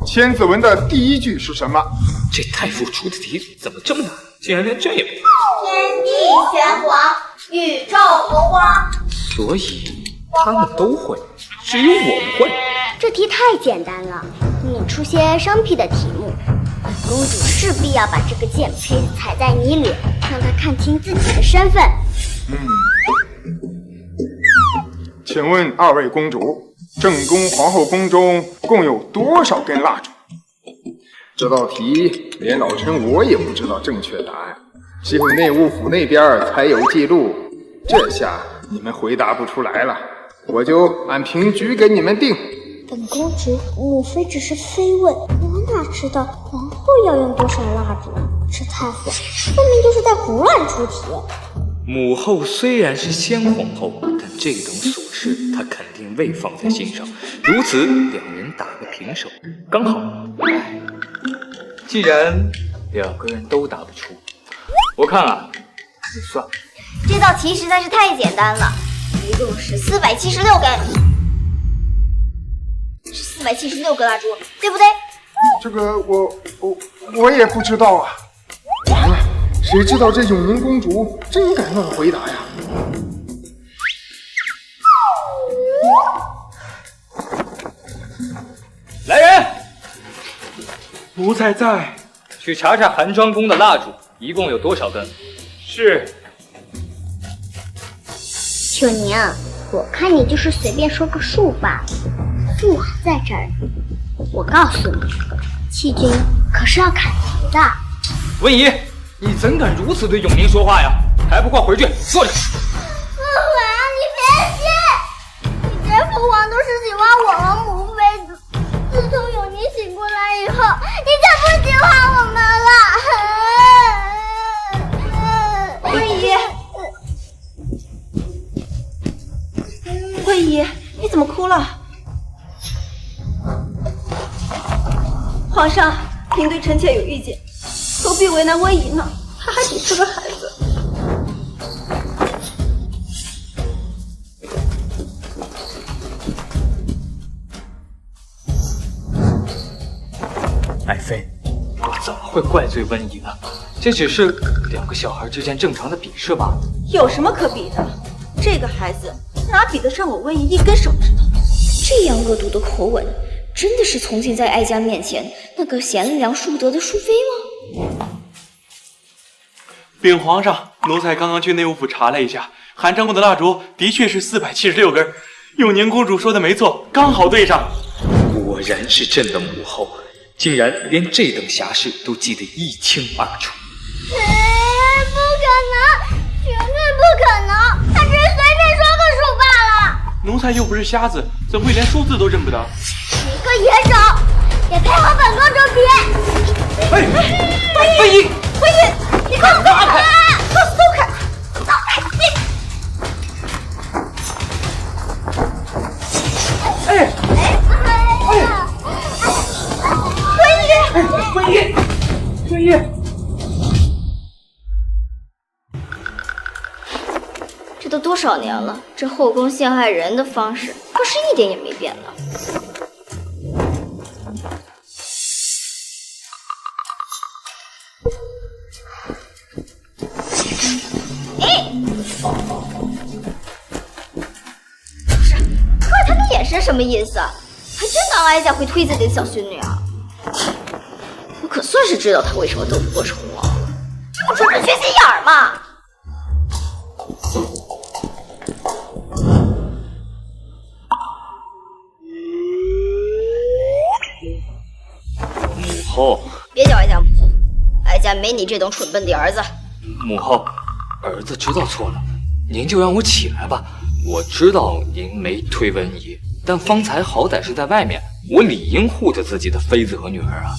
Speaker 10: 千字文的第一句是什么？
Speaker 5: 这太傅出的题怎么这么难？竟然连这也不会。
Speaker 14: 天地玄黄，宇宙洪荒。
Speaker 5: 所以他们都会，只有我不会。
Speaker 14: 这题太简单了，你出些生僻的题目，本公主势必要把这个贱胚子踩在泥里，让她看清自己的身份。
Speaker 10: 请问二位公主，正宫皇后宫中共有多少根蜡烛？这道题连老臣我也不知道正确答案，只有内务府那边才有记录。这下你们回答不出来了，我就按平局给你们定。
Speaker 13: 本公主母妃只是非问，我哪知道皇后要用多少蜡烛？这太傅分明就是在胡乱出题。
Speaker 5: 母后虽然是先皇后，但这等琐事他肯定未放在心上，如此两人打个平手，刚好。唉，既然两个人都答不出，我看啊，就算了。
Speaker 14: 这道题实在是太简单了，一共是476根，是476个蜡烛，对不对？
Speaker 10: 这个我也不知道啊。完了，谁知道这永宁公主真敢乱回答呀？
Speaker 5: 来人，
Speaker 4: 奴才在。
Speaker 5: 去查查寒庄宫的蜡烛一共有多少根。
Speaker 4: 是。
Speaker 14: 秋宁，我看你就是随便说个数罢了，数还在这儿。我告诉你，欺君可是要砍头的。
Speaker 5: 温宜，你怎敢如此对永宁说话呀？还不快回去坐着！
Speaker 14: 父皇，你别信，你对父皇都是喜欢我和母妃的。自从永宁醒过来以后，你就不喜欢我们了。
Speaker 12: 温宜，温宜，你怎么哭了？皇上，您对臣妾有意见，何必为难温宜呢？她还只是个孩子。
Speaker 5: 爱妃，我怎么会怪罪温宜呢？这只是两个小孩之间正常的比试罢了。
Speaker 12: 有什么可比的？这个孩子哪比得上我温宜一根手指头？
Speaker 1: 这样恶毒的口吻，真的是从前在哀家面前那个贤良淑德的淑妃吗？
Speaker 4: 禀皇上，奴才刚刚去内务府查了一下，寒章宫的蜡烛的确是476根，永宁公主说的没错，刚好对上。
Speaker 5: 果然是朕的母后，竟然连这等瑕事都记得一清二楚。
Speaker 14: 不可能，绝对不可能，他只是随便说个数罢了。
Speaker 4: 奴才又不是瞎子，怎会连数字都认不得？
Speaker 14: 你个野种，也配和本公主比？
Speaker 4: 哎，
Speaker 14: 温宜，温宜，你给我走开！给我走开！走开！
Speaker 4: 温宜，
Speaker 1: 这都多少年了，这后宫陷害人的方式可是一点也没变呢。看他的眼神什么意思？还真当哀家会推自己的小孙女啊？我可算是知道他为什么斗不过成王了，这不纯是缺心眼儿吗？
Speaker 5: 母后，
Speaker 1: 别叫哀家母后，哀家没你这等蠢笨的儿子。
Speaker 5: 母后，儿子知道错了，您就让我起来吧。我知道您没推温宜，但方才好歹是在外面，我理应护着自己的妃子和女儿啊。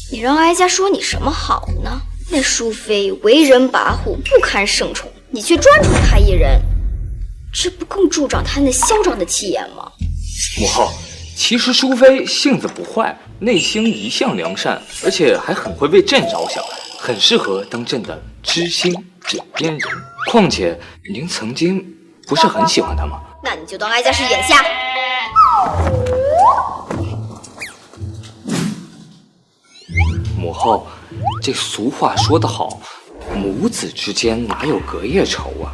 Speaker 1: 你让哀家说你什么好呢？那淑妃为人跋扈，不堪圣宠，你却专宠她一人，这不更助长她那嚣张的气焰吗？
Speaker 5: 母后，其实淑妃性子不坏，内心一向良善，而且还很会为朕着想，很适合当朕的知心枕边人。况且您曾经不是很喜欢她吗？
Speaker 1: 那你就当哀家是眼瞎。
Speaker 5: 母后，这俗话说得好，母子之间哪有隔夜仇啊？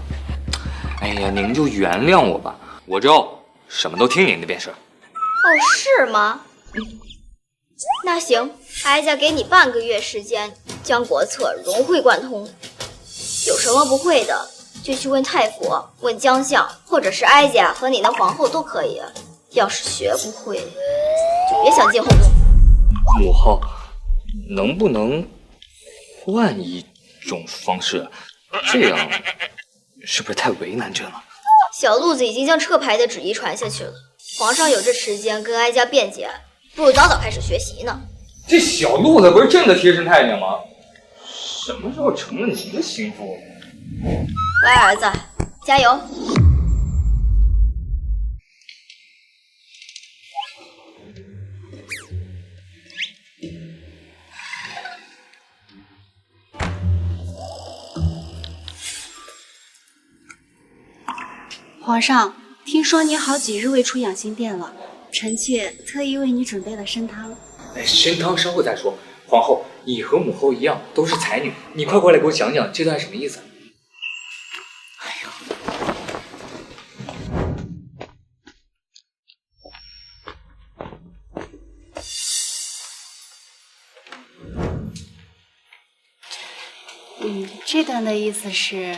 Speaker 5: 哎呀，您就原谅我吧，我就什么都听您的便是。
Speaker 1: 哦，是吗？那行，哀家给你半个月时间，将国策融会贯通。有什么不会的，就去问太傅、问将相，或者是哀家和你的皇后都可以。要是学不会，就别想进后宫。
Speaker 5: 母后，能不能换一种方式？这样是不是太为难朕了？
Speaker 1: 小路子已经将撤牌的旨意传下去了，皇上有这时间跟哀家辩解，不如早早开始学习呢。
Speaker 5: 这小路子不是朕的贴身太监吗？什么时候成了您的心腹？
Speaker 1: 乖儿子，加油！
Speaker 16: 皇上，听说你好几日未出养心殿了，臣妾特意为你准备了参汤。
Speaker 5: 参汤稍后再说。皇后，你和母后一样都是才女，你快过来给我讲讲这段什么意思？
Speaker 16: 这段的意思是，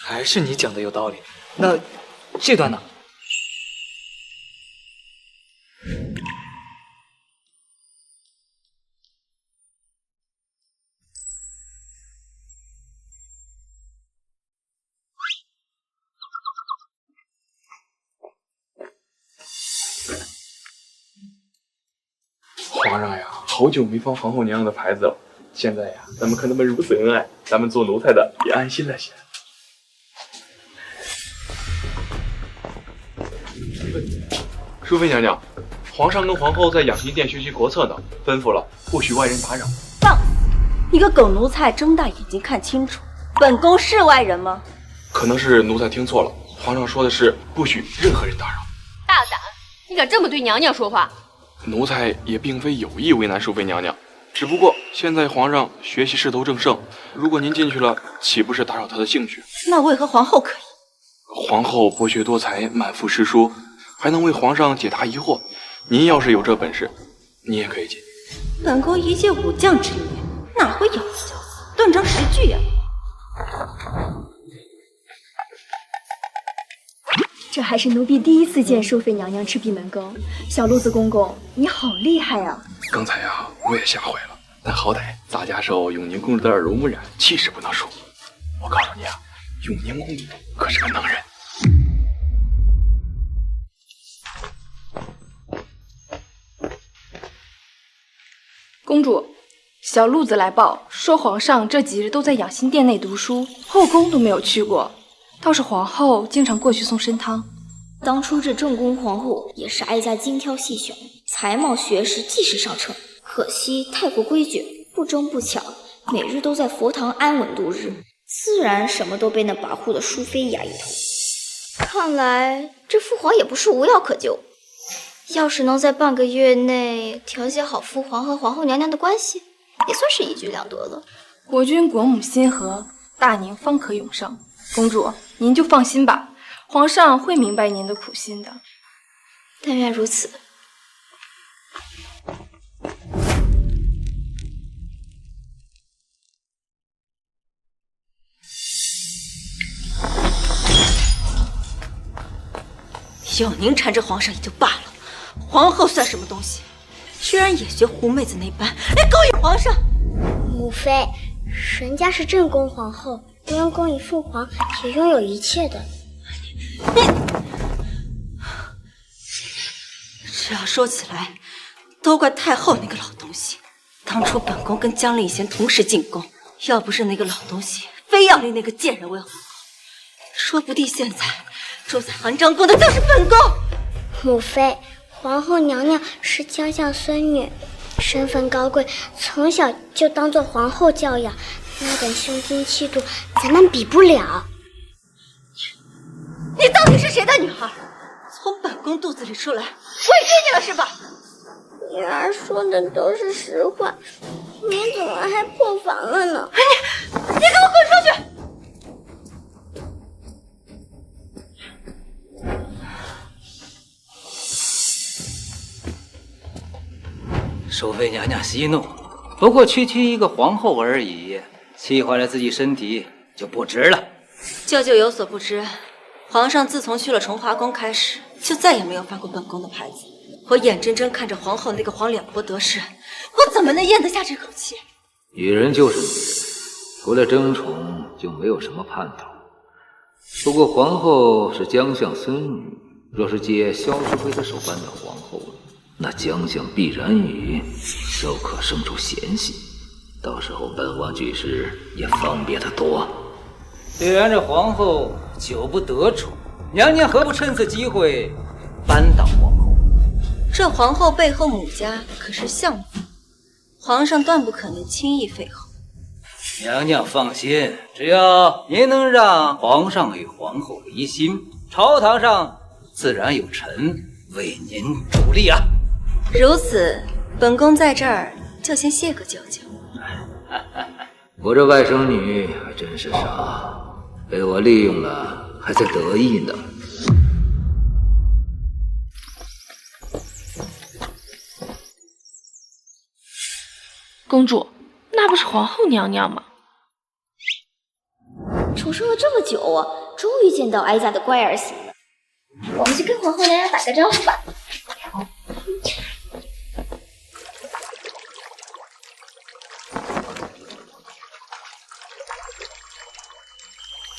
Speaker 5: 还是你讲的有道理。那这段呢？
Speaker 4: 皇上呀，好久没放皇后娘娘的牌子了。现在呀，咱们看他们如此恩爱，咱们做奴才的也安心了些。淑妃娘娘，皇上跟皇后在养心殿学习国策呢，吩咐了不许外人打扰。
Speaker 12: 放！你个狗奴才，睁大眼睛看清楚，本宫是外人吗？
Speaker 4: 可能是奴才听错了，皇上说的是不许任何人打扰。
Speaker 2: 大胆！你敢这么对娘娘说话？
Speaker 4: 奴才也并非有意为难淑妃娘娘，只不过现在皇上学习势头正盛，如果您进去了，岂不是打扰他的兴趣？
Speaker 12: 那为何皇后可以？
Speaker 4: 皇后博学多才，满腹诗书，还能为皇上解答疑惑。您要是有这本事，你也可以进。
Speaker 12: 本宫一介武将之女，哪会咬字嚼字，断章实句呀？
Speaker 1: 这还是奴婢第一次见淑妃娘娘吃闭门羹。小路子公公，你好厉害啊！
Speaker 4: 刚才呀，我也吓坏了，但好歹大家受永宁公主的耳濡目染，气势不能输。我告诉你啊，永宁公主可是个能人。
Speaker 3: 公主，小路子来报说，皇上这几日都在养心殿内读书，后宫都没有去过。倒是皇后经常过去送参汤。
Speaker 1: 当初这正宫皇后也是哀家精挑细选，才貌学识既是上乘，可惜太过规矩，不争不抢，每日都在佛堂安稳度日，自然什么都被那跋扈的淑妃压一头。看来这父皇也不是无药可救，要是能在半个月内调节好父皇和皇后娘娘的关系，也算是一举两得了。
Speaker 3: 国君国母心和，大宁方可永盛。公主，您就放心吧，皇上会明白您的苦心的。
Speaker 1: 但愿如此。
Speaker 12: 永宁缠着皇上也就罢了，皇后算什么东西？居然也学胡妹子那般来勾引皇上！
Speaker 14: 母妃，人家是正宫皇后，不用勾引父皇，也拥有一切的。
Speaker 12: 这要说起来，都怪太后那个老东西。当初本宫跟江令贤同时进宫，要不是那个老东西非要立那个贱人为皇后，说不定现在住在韩章宫的就是本宫。
Speaker 14: 母妃，皇后娘娘是将相孙女，身份高贵，从小就当做皇后教养，那等胸襟气度，咱们比不了。
Speaker 12: 你到底是谁的女儿？从本宫肚子里出来，委屈你了是吧？
Speaker 14: 女儿说的都是实话，你怎么还破防了呢？
Speaker 12: 你给我滚出去！
Speaker 7: 淑妃娘娘息怒，不过区区一个皇后而已，气坏了自己身体就不值了。
Speaker 12: 舅舅有所不知，皇上自从去了崇华宫开始，就再也没有翻过本宫的牌子。我眼睁睁看着皇后那个黄脸婆得势，我怎么能咽得下这口气？
Speaker 7: 女人就是女人，除了争宠就没有什么盼头。不过皇后是将相孙女，若是接萧淑妃的手办的皇后，那将相必然与都可生出嫌隙，到时候本王举事也方便得多。既然这皇后久不得宠，娘娘何不趁此机会扳倒皇后？
Speaker 12: 这皇后背后母家可是相府，皇上断不可能轻易废后。
Speaker 7: 娘娘放心，只要您能让皇上与皇后离心，朝堂上自然有臣为您助力啊。
Speaker 12: 如此，本宫在这儿就先谢个舅舅。
Speaker 7: 我这外甥女还真是傻，被我利用了，还在得意呢。
Speaker 3: 公主，那不是皇后娘娘吗？
Speaker 1: 重生了这么久啊，终于见到哀家的乖儿媳了。我们去跟皇后娘娘打个招呼吧。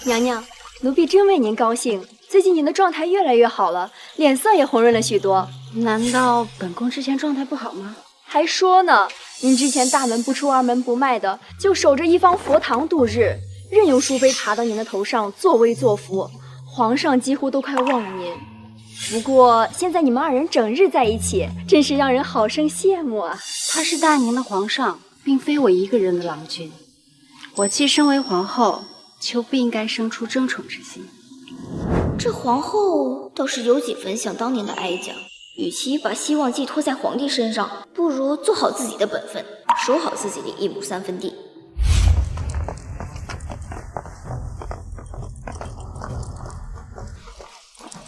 Speaker 16: 娘娘，奴婢真为您高兴。最近您的状态越来越好了，脸色也红润了许多。难道本宫之前状态不好吗？还说呢，您之前大门不出二门不迈的，就守着一方佛堂度日，任由淑妃爬到您的头上作威作福，皇上几乎都快忘了您。不过现在你们二人整日在一起，真是让人好生羡慕啊！
Speaker 17: 他是大宁的皇上，并非我一个人的郎君。我既身为皇后，就不应该生出争宠之心。
Speaker 1: 这皇后倒是有几分像当年的哀家，与其把希望寄托在皇帝身上，不如做好自己的本分，守好自己的1亩3分地。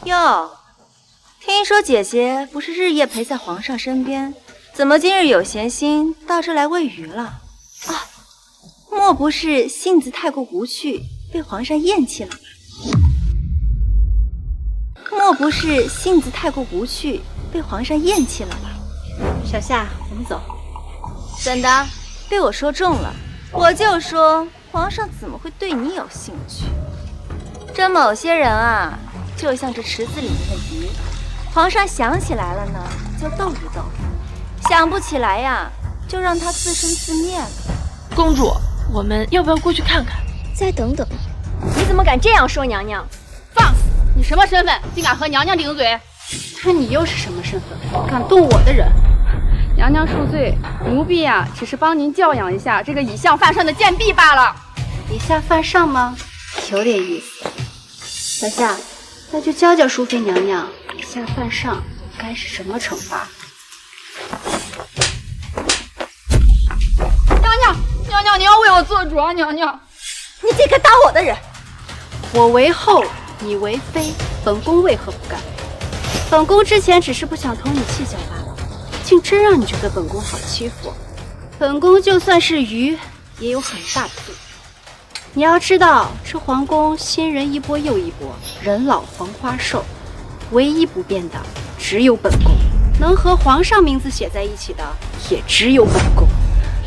Speaker 12: 哟，听说姐姐不是日夜陪在皇上身边，怎么今日有闲心到这来喂鱼了？啊，莫不是性子太过无趣，被皇上厌弃了吧？莫不是性子太过无趣，被皇上厌弃了吧？
Speaker 17: 小夏，我们走。
Speaker 12: 怎的？被我说中了？我就说皇上怎么会对你有兴趣？这某些人啊，就像这池子里面的鱼，皇上想起来了呢，就逗一逗；想不起来呀，就让他自生自灭了。
Speaker 3: 公主，我们要不要过去看看？
Speaker 1: 再等等。
Speaker 16: 你怎么敢这样说娘娘？
Speaker 2: 放肆！你什么身份，竟敢和娘娘顶嘴？看你又是什么身份，敢动我的人！娘娘恕罪，奴婢呀，只是帮您教养一下这个以下犯上的贱婢罢了。
Speaker 17: 以下犯上吗？有点意思。小夏，那就教教淑妃娘娘，以下犯上该是什么惩罚？
Speaker 2: 娘娘，你要为我做主啊！娘娘，
Speaker 12: 你这个打我的人！
Speaker 17: 我为后，你为妃，本宫为何不干？本宫之前只是不想同你计较罢了，竟真让你觉得本宫好欺负。本宫就算是鱼，也有很大的度。你要知道，这皇宫新人一波又一波，人老黄花瘦，唯一不变的只有本宫。能和皇上名字写在一起的，也只有本宫。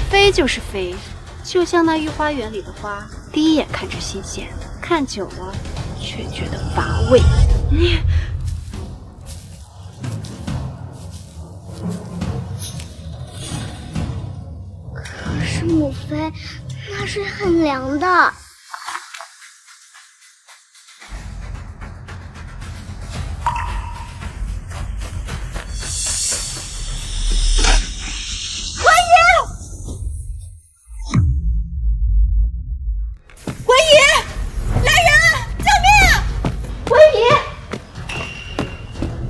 Speaker 17: 妃就是妃，就像那御花园里的花，第一眼看着新鲜，看久了却觉得乏味。你
Speaker 14: 可是母妃，那水很凉的。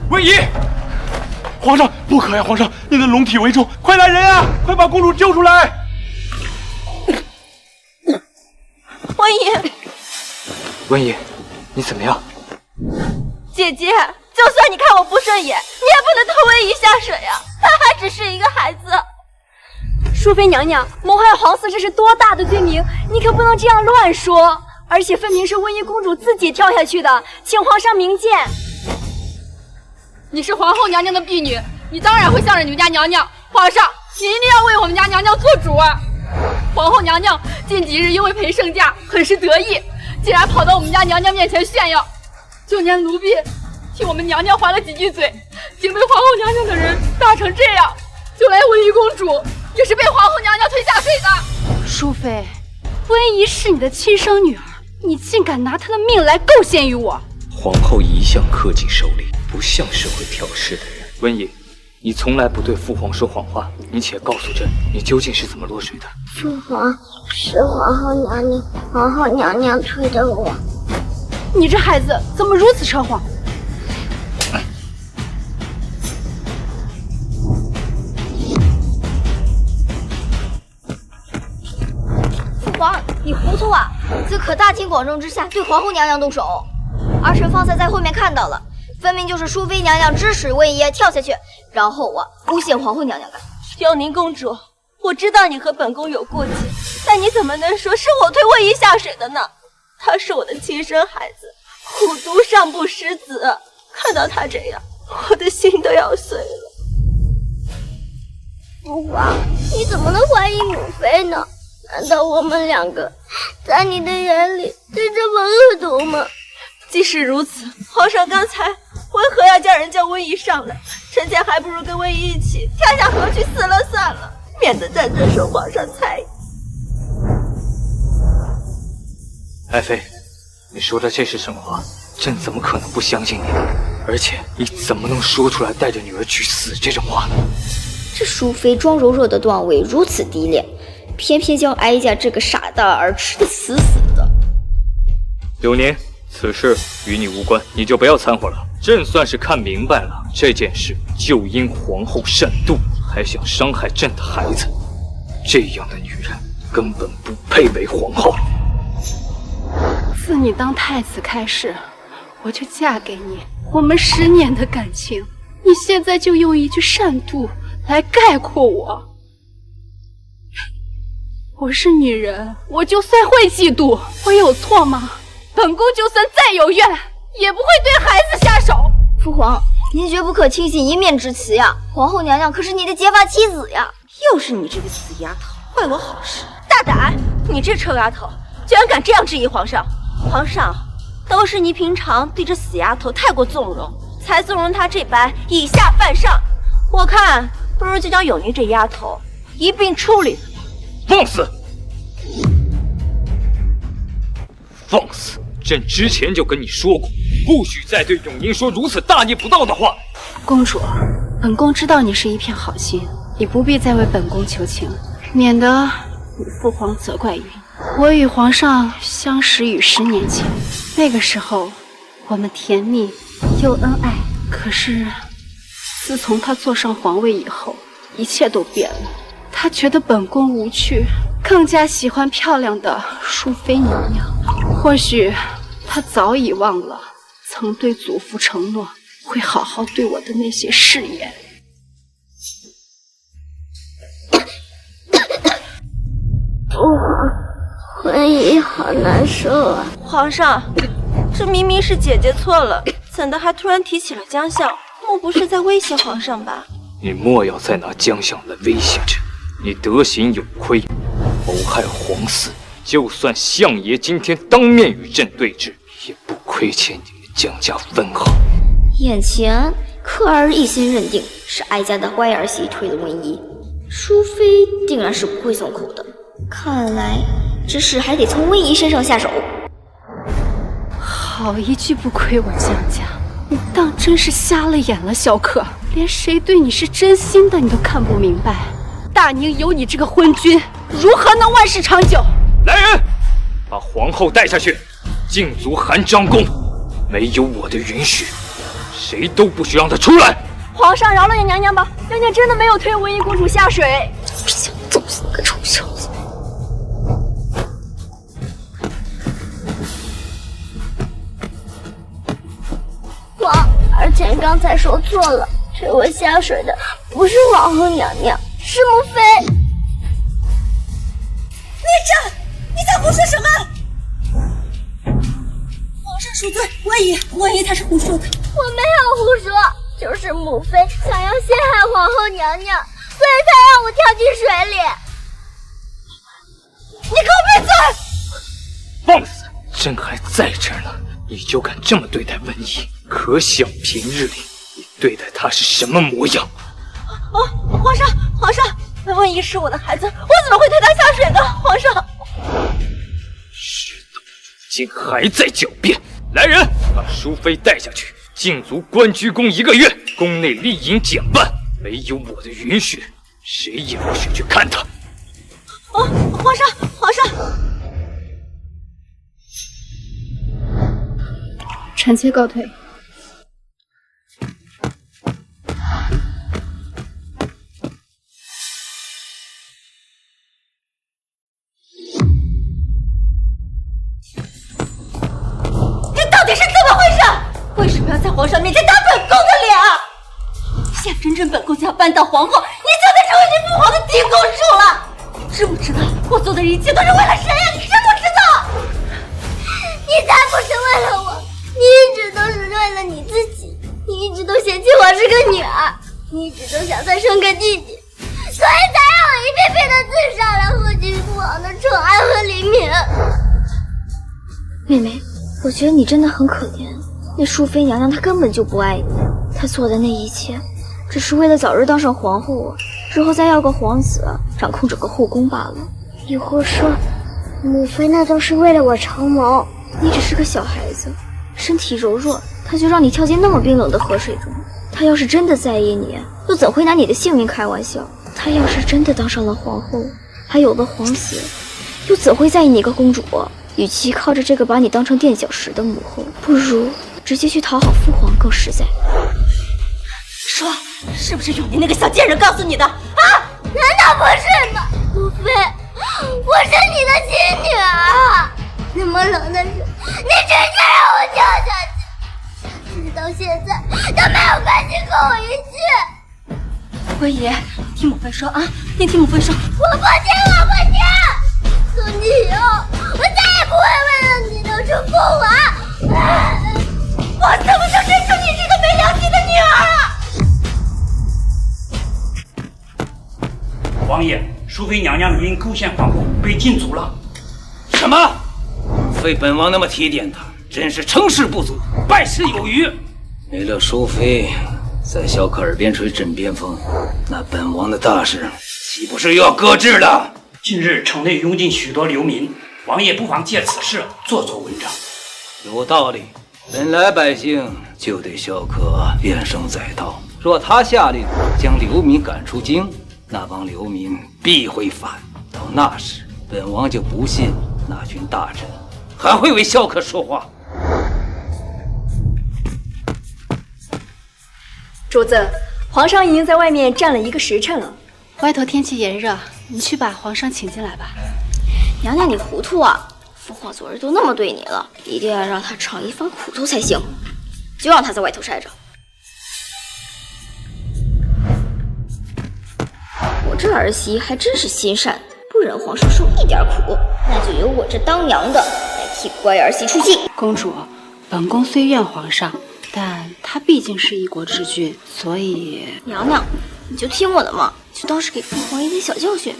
Speaker 4: 文姨，皇上不可呀！皇上，你的龙体为重，快来人啊！快把公主救出来！
Speaker 12: 文姨，
Speaker 5: 文姨，你怎么样？
Speaker 12: 姐姐，就算你看我不顺眼，你也不能拖文姨下水呀！她还只是一个孩子。
Speaker 16: 淑妃娘娘，谋害皇嗣，这是多大的罪名！你可不能这样乱说。而且分明是温宜公主自己跳下去的，请皇上明鉴。
Speaker 2: 你是皇后娘娘的婢女，你当然会向着你们家娘娘。皇上，你一定要为我们家娘娘做主啊！皇后娘娘近几日因为陪圣驾，很是得意，竟然跑到我们家娘娘面前炫耀。就连奴婢替我们娘娘还了几句嘴，竟被皇后娘娘的人打成这样。就连温宜公主也是被皇后娘娘推下水的。
Speaker 17: 淑妃，温宜是你的亲生女儿，你竟敢拿她的命来构陷于我！
Speaker 5: 皇后一向恪尽守礼，不像是会挑事的人。温宜，你从来不对父皇说谎话，你且告诉朕，你究竟是怎么落水的？
Speaker 14: 父皇，是皇后娘娘，皇后娘娘推的我。
Speaker 16: 你这孩子怎么如此扯谎？
Speaker 1: 父皇，你糊涂啊！怎可大庭广众之下对皇后娘娘动手？儿臣方才在后面看到了，分明就是淑妃娘娘指使温爷跳下去，然后诬陷皇后娘娘干。
Speaker 15: 永宁公主，我知道你和本宫有过节，但你怎么能说是我推温宜下水的呢？她是我的亲生孩子，虎毒尚不食子，看到她这样，我的心都要碎了。
Speaker 14: 父皇，你怎么能怀疑母妃呢？难道我们两个在你的眼里就这么恶毒吗？
Speaker 15: 即使如此，皇上刚才为何要叫人叫温宜上来？臣妾还不如跟温宜一起跳下河去死了算了，免得在这受皇上猜疑。
Speaker 5: 爱妃，你说的这是什么话？朕怎么可能不相信你？而且你怎么能说出来带着女儿去死这种话呢？
Speaker 1: 这淑妃装柔弱的段位如此低劣，偏偏将哀家这个傻大儿吃得死死的。
Speaker 5: 柳宁，此事与你无关，你就不要掺和了。朕算是看明白了，这件事就因皇后善妒，还想伤害朕的孩子。这样的女人根本不配为皇后。
Speaker 17: 自你当太子开始，我就嫁给你，我们10年的感情，你现在就用一句善妒来概括我。我是女人，我就算会嫉妒，我有错吗？本宫就算再有怨，也不会对孩子下手。
Speaker 1: 父皇，您绝不可轻信一面之词呀！皇后娘娘可是你的结发妻子呀！
Speaker 15: 又是你这个死丫头，坏我好事！大胆！你这臭丫头，居然敢这样质疑皇上！皇上，都是你平常对这死丫头太过纵容，才纵容她这般以下犯上。我看不如就将永宁这丫头一并处理了。
Speaker 5: 放肆！放肆！朕之前就跟你说过，不许再对永宁说如此大逆不道的话。
Speaker 17: 公主，本宫知道你是一片好心，你不必再为本宫求情，免得与父皇责怪于你。我与皇上相识于10年前，那个时候我们甜蜜又恩爱。可是自从他坐上皇位以后，一切都变了。他觉得本宫无趣，更加喜欢漂亮的淑妃娘娘。或许他早已忘了曾对祖父承诺会好好对我的那些誓言。
Speaker 14: 父皇，温宜好难受啊！
Speaker 15: 皇上，这明明是姐姐错了，怎的还突然提起了江相？莫不是在威胁皇上吧？
Speaker 5: 你莫要再拿江相来威胁朕，你德行有亏，谋害皇嗣。就算相爷今天当面与朕对峙，也不亏欠你们江家分毫。
Speaker 1: 眼前克儿一心认定是哀家的乖儿媳推了温宜，淑妃定然是不会松口的。看来这事还得从温宜身上下手。
Speaker 17: 好一句不亏我江家，你当真是瞎了眼了，小可，连谁对你是真心的你都看不明白。大宁有你这个昏君，如何能万事长久？
Speaker 5: 来人，把皇后带下去，禁足含章宫。没有我的允许，谁都不许让她出来。
Speaker 16: 皇上饶了你娘娘吧，娘娘真的没有推温宜公主下水。
Speaker 1: 想揍死个畜生！
Speaker 14: 皇，儿臣刚才说错了，推我下水的不是皇后娘娘，是母妃。
Speaker 18: 孽障！你在胡说什么？皇上恕罪，温宜她是胡说的。
Speaker 14: 我没有胡说，就是母妃想要陷害皇后娘娘，所以才让我跳进水里。
Speaker 18: 你给我闭嘴！
Speaker 5: 放肆！朕还在这儿呢，你就敢这么对待温宜，可想平日里你对待她是什么模样？
Speaker 15: 皇上，温宜是我的孩子，我怎么会推她下水呢？皇上，
Speaker 5: 事到如今还在狡辩。来人，把淑妃带下去，禁足关雎宫1个月，宫内丽饮减半，没有我的允许，谁也不许去看他。
Speaker 15: 皇上，皇上！
Speaker 17: 臣妾告退。
Speaker 15: 这到底是怎么回事？为什么要在皇上面前打本宫的脸啊？现在真正本宫就要扳倒皇后，你就得成为你父皇的嫡公主了。知不知道我做的一切都是为了谁呀？你知不知道？
Speaker 14: 你才不是为了我，你一直都是为了你自己。你一直都嫌弃我是个女儿，你一直都想再生个弟弟，所以才让我一遍遍的自杀来获取父皇的宠爱和黎明。
Speaker 1: 妹妹，我觉得你真的很可怜。那淑妃娘娘她根本就不爱你，她做的那一切，只是为了早日当上皇后，之后再要个皇子，掌控整个后宫罢了。
Speaker 14: 你胡说，母妃那都是为了我筹谋。
Speaker 1: 你只是个小孩子，身体柔弱，她就让你跳进那么冰冷的河水中。她要是真的在意你，又怎会拿你的性命开玩笑？她要是真的当上了皇后，还有了皇子，又怎会在意你一个公主？与其靠着这个把你当成垫脚石的母后，不如直接去讨好父皇更实在。
Speaker 15: 说，是不是永宁那个小贱人告诉你的啊？
Speaker 14: 难道不是吗？母妃，我是你的亲女儿啊！那么冷的水，你直接让我跳下去，直到现在都没有赶紧跟我一句。
Speaker 15: 微爷，听母妃说啊，你听母妃说。
Speaker 14: 我不听，我不听！从今以后，我再也不会为了你当成父王。
Speaker 15: 我怎么就认出你这个没良心的女儿啊！
Speaker 19: 王爷，淑妃娘娘因构陷皇后被禁足了。
Speaker 7: 什么？非本王那么提点她，真是成事不足，败事有余。没了淑妃在小可耳边吹枕边风，那本王的大事岂不是又要搁置了？
Speaker 19: 近日城内涌进许多流民，王爷不妨借此事做做文章。
Speaker 7: 有道理，本来百姓就对萧可怨声载道，若他下令将流民赶出京，那帮流民必会反。到那时，本王就不信那群大臣还会为萧可说话。
Speaker 16: 主子，皇上已经在外面站了1个时辰了。
Speaker 17: 外头天气炎热，你去把皇上请进来吧。
Speaker 1: 娘娘，你糊涂啊！父皇昨日都那么对你了，一定要让他尝一番苦头才行。就让他在外头晒着。我这儿媳还真是心善，不忍皇上受一点苦，那就由我这当娘的来替乖儿媳出气。
Speaker 17: 公主，本宫虽怨皇上，但他毕竟是一国之君，所以
Speaker 1: 娘娘，你就听我的嘛，就当是给父皇一点小教训。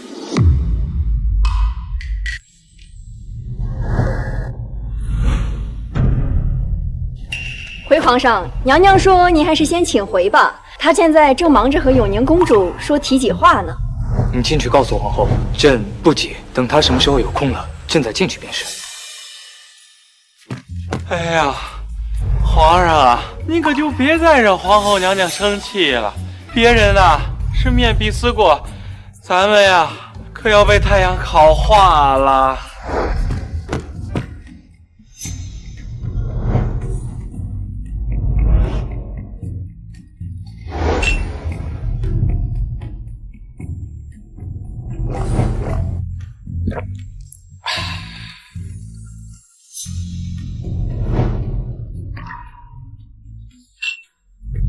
Speaker 16: 回皇上，娘娘说您还是先请回吧，她现在正忙着和永宁公主说体己话呢。
Speaker 5: 你进去告诉皇后，朕不急，等她什么时候有空了，朕再进去便是。
Speaker 20: 哎呀，皇上啊，您可就别再惹皇后娘娘生气了。别人啊是面壁思过，咱们呀可要被太阳烤化了。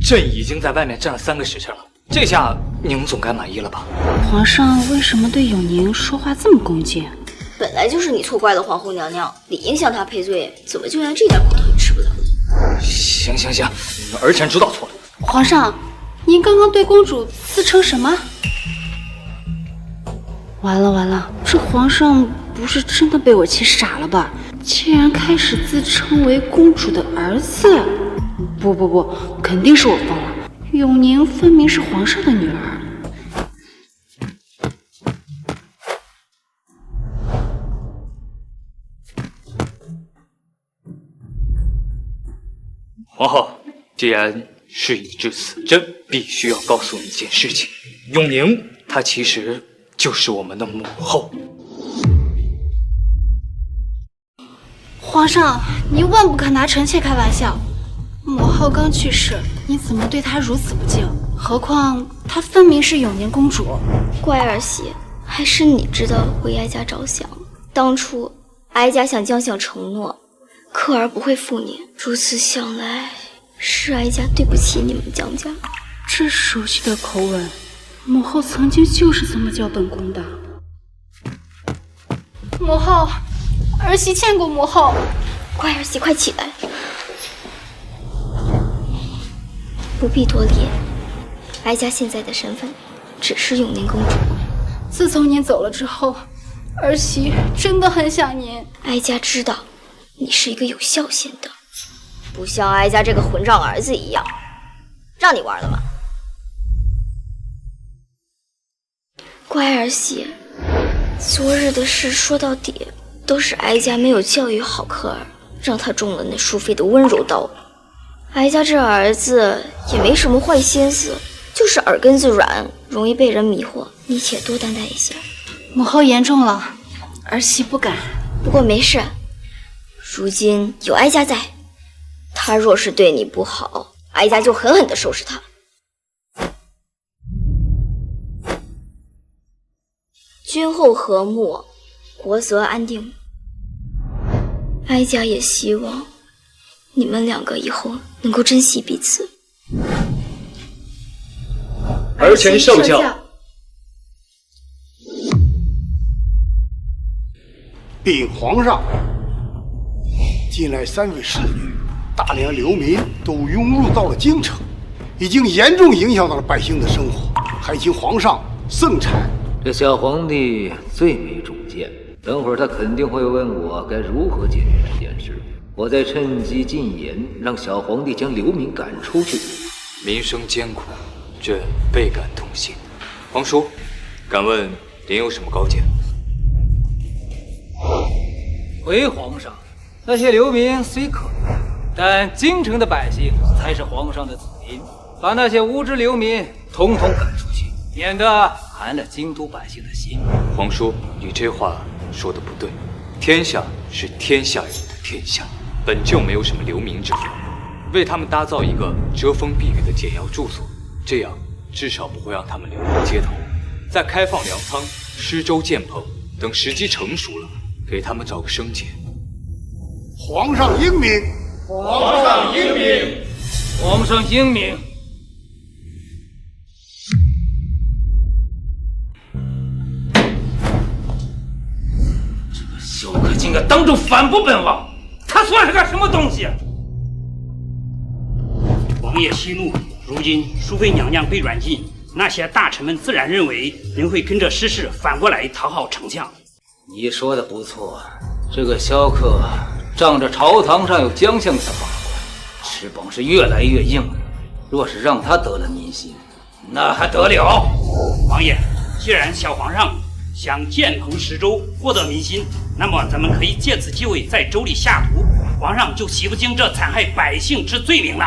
Speaker 5: 朕已经在外面站了3个时辰了，这下您总该满意了吧？
Speaker 17: 皇上为什么对永宁说话这么恭敬？
Speaker 1: 本来就是你错怪了皇后娘娘，理应向她赔罪，怎么就连这点苦头也吃不了呢？
Speaker 5: 行，儿臣知道错了。
Speaker 17: 皇上，您刚刚对公主自称什么？完了，这皇上不是真的被我气傻了吧？竟然开始自称为公主的儿子。不，肯定是我疯了。永宁分明是皇上的女儿。
Speaker 5: 皇后，既然事已至此，朕必须要告诉你一件事情：永宁，她其实就是我们的母后。
Speaker 17: 皇上，您万不可拿臣妾开玩笑。母后刚去世，你怎么对她如此不敬？何况她分明是永宁公主。
Speaker 1: 乖儿媳，还是你知道为哀家着想。当初哀家向将相承诺，克儿不会负您。如此想来，是哀家对不起你们江家。
Speaker 17: 这熟悉的口吻，母后曾经就是这么叫本宫的。母后，儿媳见过母后。
Speaker 1: 乖儿媳，快起来，不必多礼。哀家现在的身份只是永宁公主。
Speaker 17: 自从您走了之后，儿媳真的很想您。
Speaker 1: 哀家知道你是一个有孝心的，不像哀家这个混账儿子一样，让你玩了吗？乖儿媳，昨日的事说到底都是哀家没有教育好克儿，让他中了那淑妃的温柔刀。哀家这儿子也没什么坏心思，就是耳根子软，容易被人迷惑，你且多担待一些。
Speaker 17: 母后言重了，儿媳不敢。
Speaker 1: 不过没事，如今有哀家在，他若是对你不好，哀家就狠狠地收拾他。君后和睦，国则安定。哀家也希望你们两个以后能够珍惜彼此。
Speaker 5: 儿臣受教。
Speaker 9: 禀皇上，近来3位侍女大量流民都涌入到了京城，已经严重影响到了百姓的生活，还请皇上圣裁。
Speaker 7: 这小皇帝最没主见，等会儿他肯定会问我该如何解决这件事。我再趁机进言，让小皇帝将流民赶出去。
Speaker 5: 民生艰苦，朕倍感痛心。皇叔，敢问您有什么高见？
Speaker 7: 回皇上，那些流民虽可怜，但京城的百姓才是皇上的子民，把那些无知流民统统赶出去，免得寒了京都百姓的心。
Speaker 5: 皇叔，你这话说的不对，天下是天下人的天下，本就没有什么流民之分，为他们搭造一个遮风避雨的简要住所，这样至少不会让他们流落街头。再开放粮仓、施粥建棚，等时机成熟了，给他们找个生计。
Speaker 9: 皇上英明，
Speaker 7: 皇上英明，皇上英明。这个小客竟敢当众反驳本王，他算是个什么东西？
Speaker 19: 王爷息怒，如今淑妃娘娘被软禁，那些大臣们自然认为您会跟着失势反过来讨好丞相。
Speaker 7: 你说的不错，这个萧克仗着朝堂上有将相在把关，翅膀是越来越硬了。若是让他得了民心，那还得了？
Speaker 19: 王爷，既然小皇上想建棚施粥，获得民心，那么咱们可以借此机会在粥里下毒，皇上就洗不清这残害百姓之罪名了。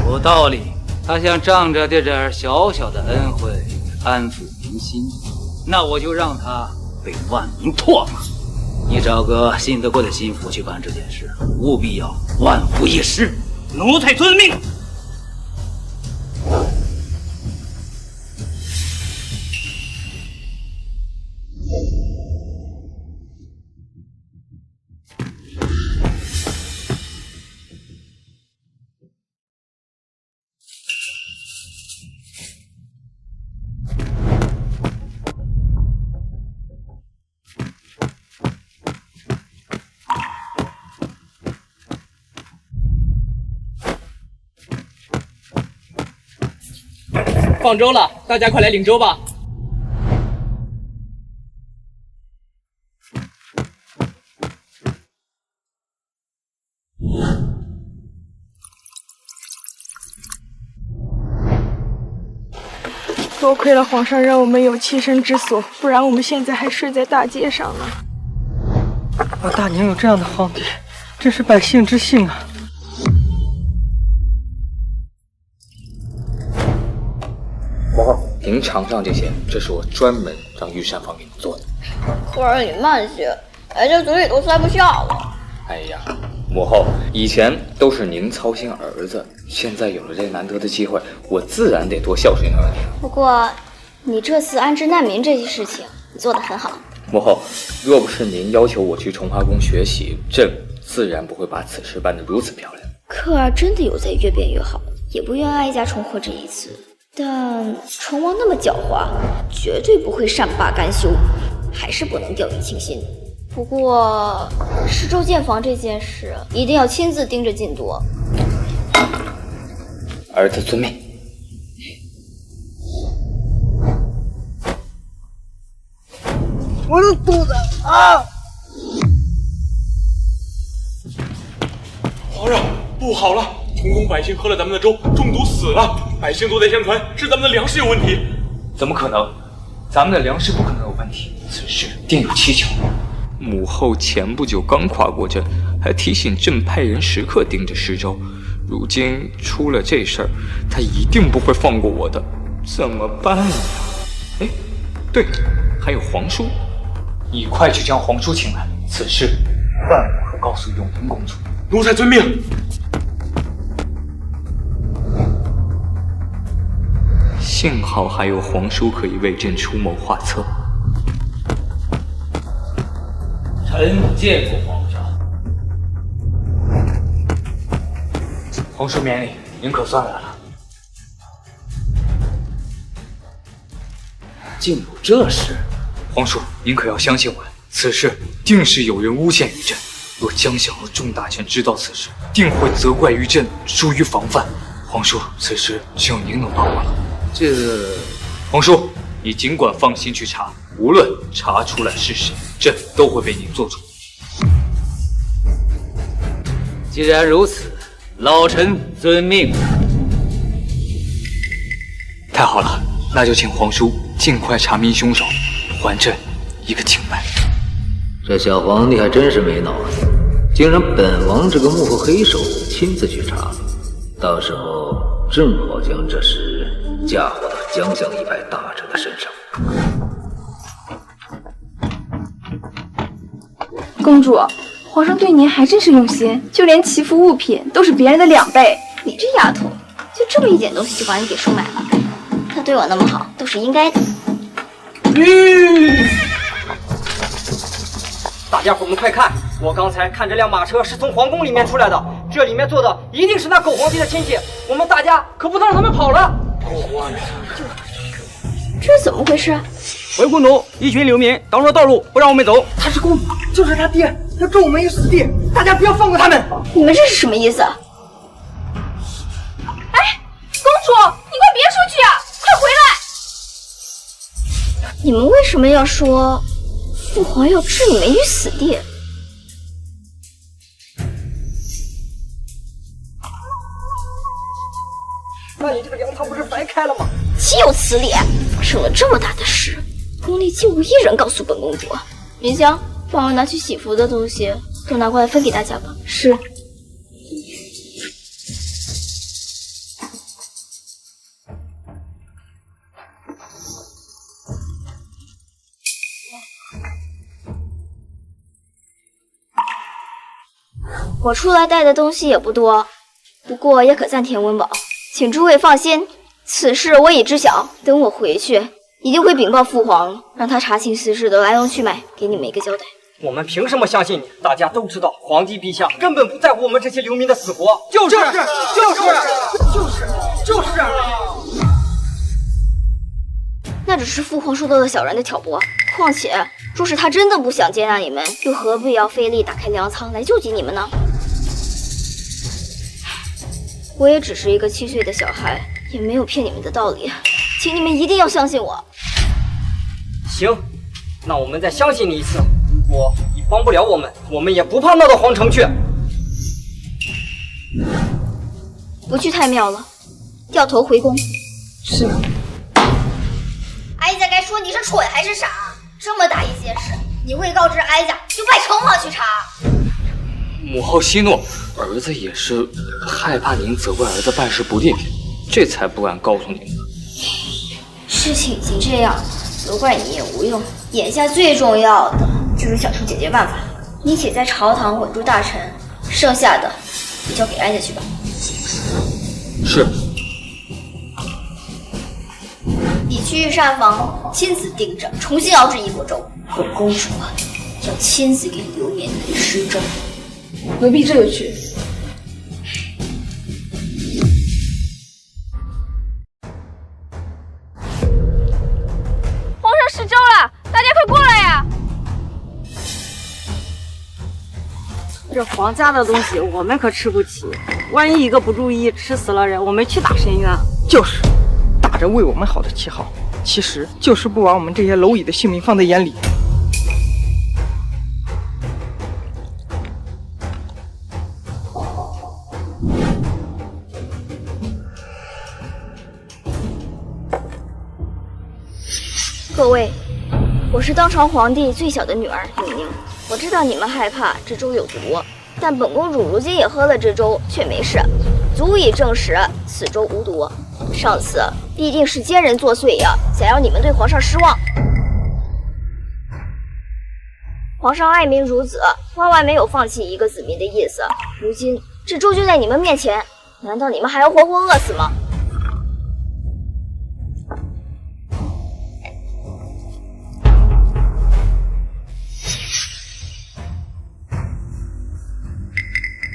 Speaker 7: 有道理，他想仗着这点小小的恩惠安抚民心，那我就让他被万民唾骂。你找个信得过的心腹去办这件事，务必要万无一失。
Speaker 19: 奴才遵命。
Speaker 8: 放粥了，大家快来领粥吧。
Speaker 3: 多亏了皇上让我们有栖身之所，不然我们现在还睡在大街上呢。
Speaker 6: 我大娘有这样的皇帝，真是百姓之幸啊！
Speaker 5: 您尝尝这些，这是我专门让御膳房给你做的。
Speaker 1: 可儿，你慢些，哀家嘴里都塞不下了。
Speaker 5: 哎呀，母后，以前都是您操心儿子，现在有了这难得的机会，我自然得多孝顺儿子。
Speaker 1: 不过，你这次安置难民这些事情，你做得很好。
Speaker 5: 母后，若不是您要求我去崇华宫学习，朕自然不会把此事办得如此漂亮。
Speaker 1: 克儿真的有在越变越好，也不愿哀家重获这一次。但成王那么狡猾，绝对不会善罢甘休，还是不能掉以轻心。不过施粥建房这件事，一定要亲自盯着进度。
Speaker 5: 儿子遵命。
Speaker 6: 我的肚子啊！
Speaker 20: 皇上，不好了！从宫百姓喝了咱们的粥，中毒死了。百姓都在相传是咱们的粮食有问题。
Speaker 5: 怎么可能？咱们的粮食不可能有问题，此事定有蹊跷。母后前不久刚跨过朕，还提醒朕派人时刻盯着施粥。如今出了这事儿，她一定不会放过我的。怎么办呀？哎，对，还有皇叔，你快去将皇叔请来。此事万不可告诉永宁公主。
Speaker 20: 奴才遵命。
Speaker 5: 幸好还有皇叔可以为朕出谋划策。
Speaker 7: 臣见过皇上。
Speaker 5: 皇叔免礼，您可算来了。竟有这事！皇叔，您可要相信我，此事定是有人诬陷于朕。若江小和众大臣知道此事，定会责怪于朕疏于防范。皇叔，此事只有您能帮我了。皇叔，你尽管放心去查，无论查出来是谁，朕都会为您做主。
Speaker 7: 既然如此，老臣遵命。
Speaker 5: 太好了，那就请皇叔尽快查明凶手，还朕一个清白。
Speaker 7: 这小皇帝还真是没脑子，竟让本王这个幕后黑手亲自去查，到时候正好将这事嫁祸到江相一派大臣的身上。
Speaker 3: 公主，皇上对您还真是用心，就连祈福物品都是别人的2倍。
Speaker 1: 你这丫头，就这么一点东西就把你给收买了？他对我那么好，都是应该的。
Speaker 8: 大家伙们快看，我刚才看这辆马车是从皇宫里面出来的，这里面坐的一定是那狗皇帝的亲戚，我们大家可不能让他们跑了。
Speaker 1: 这是怎么回事？
Speaker 8: 回公主，一群流民挡住了道路，不让我们走。他是公主，就是他爹，要助我们于死地，大家不要放过他们。
Speaker 1: 你们这是什么意思？哎，
Speaker 2: 公主，你快别出去啊，快回来！
Speaker 1: 你们为什么要说父皇要置你们于死地？
Speaker 8: 那你这个粮仓不是白开了吗？
Speaker 1: 岂有此理！生了这么大的事，宫里竟无一人告诉本公主。云香，帮我拿去喜服的东西都拿过来分给大家吧。
Speaker 3: 是。
Speaker 1: 我出来带的东西也不多，不过也可暂填温饱，请诸位放心，此事我已知晓。等我回去，一定会禀报父皇，让他查清此事的来龙去脉，给你们一个交代。
Speaker 8: 我们凭什么相信你？大家都知道，皇帝陛下根本不在乎我们这些流民的死活。就是。
Speaker 1: 那只是父皇说到的小人的挑拨。况且，若是他真的不想接纳你们，又何必要费力打开粮仓来救济你们呢？我也只是一个7岁的小孩，也没有骗你们的道理，请你们一定要相信我。
Speaker 8: 行，那我们再相信你一次。如果你帮不了我们，我们也不怕闹到皇城去。
Speaker 1: 不去太庙了，掉头回宫。
Speaker 3: 是。
Speaker 1: 哀家该说你是蠢还是傻？这么大一件事，你未告知哀家，就派城隍去查。
Speaker 5: 母后息怒，儿子也是害怕您责怪儿子办事不力，这才不敢告诉您的。
Speaker 3: 是。
Speaker 1: 事情已经这样，责怪你也无用。眼下最重要的就是想出解决办法。你且在朝堂稳住大臣，剩下的你交给哀家去吧。
Speaker 5: 是。
Speaker 1: 你去御膳房亲自盯着，重新熬制一锅粥。本公主要亲自给流年陪施粥。
Speaker 3: 奴婢这就去。
Speaker 2: 皇上施粥了，大家快过来呀！
Speaker 21: 这皇家的东西我们可吃不起，万一一个不注意吃死了人，我们去打深渊。
Speaker 8: 就是，打着为我们好的旗号，其实就是不把我们这些蝼蚁的性命放在眼里。
Speaker 1: 各位，我是当朝皇帝最小的女儿永宁。我知道你们害怕这粥有毒，但本公主如今也喝了这粥，却没事，足以证实此粥无毒。上次必定是奸人作祟呀，想让你们对皇上失望。皇上爱民如子，万万没有放弃一个子民的意思。如今这粥就在你们面前，难道你们还要活活饿死吗？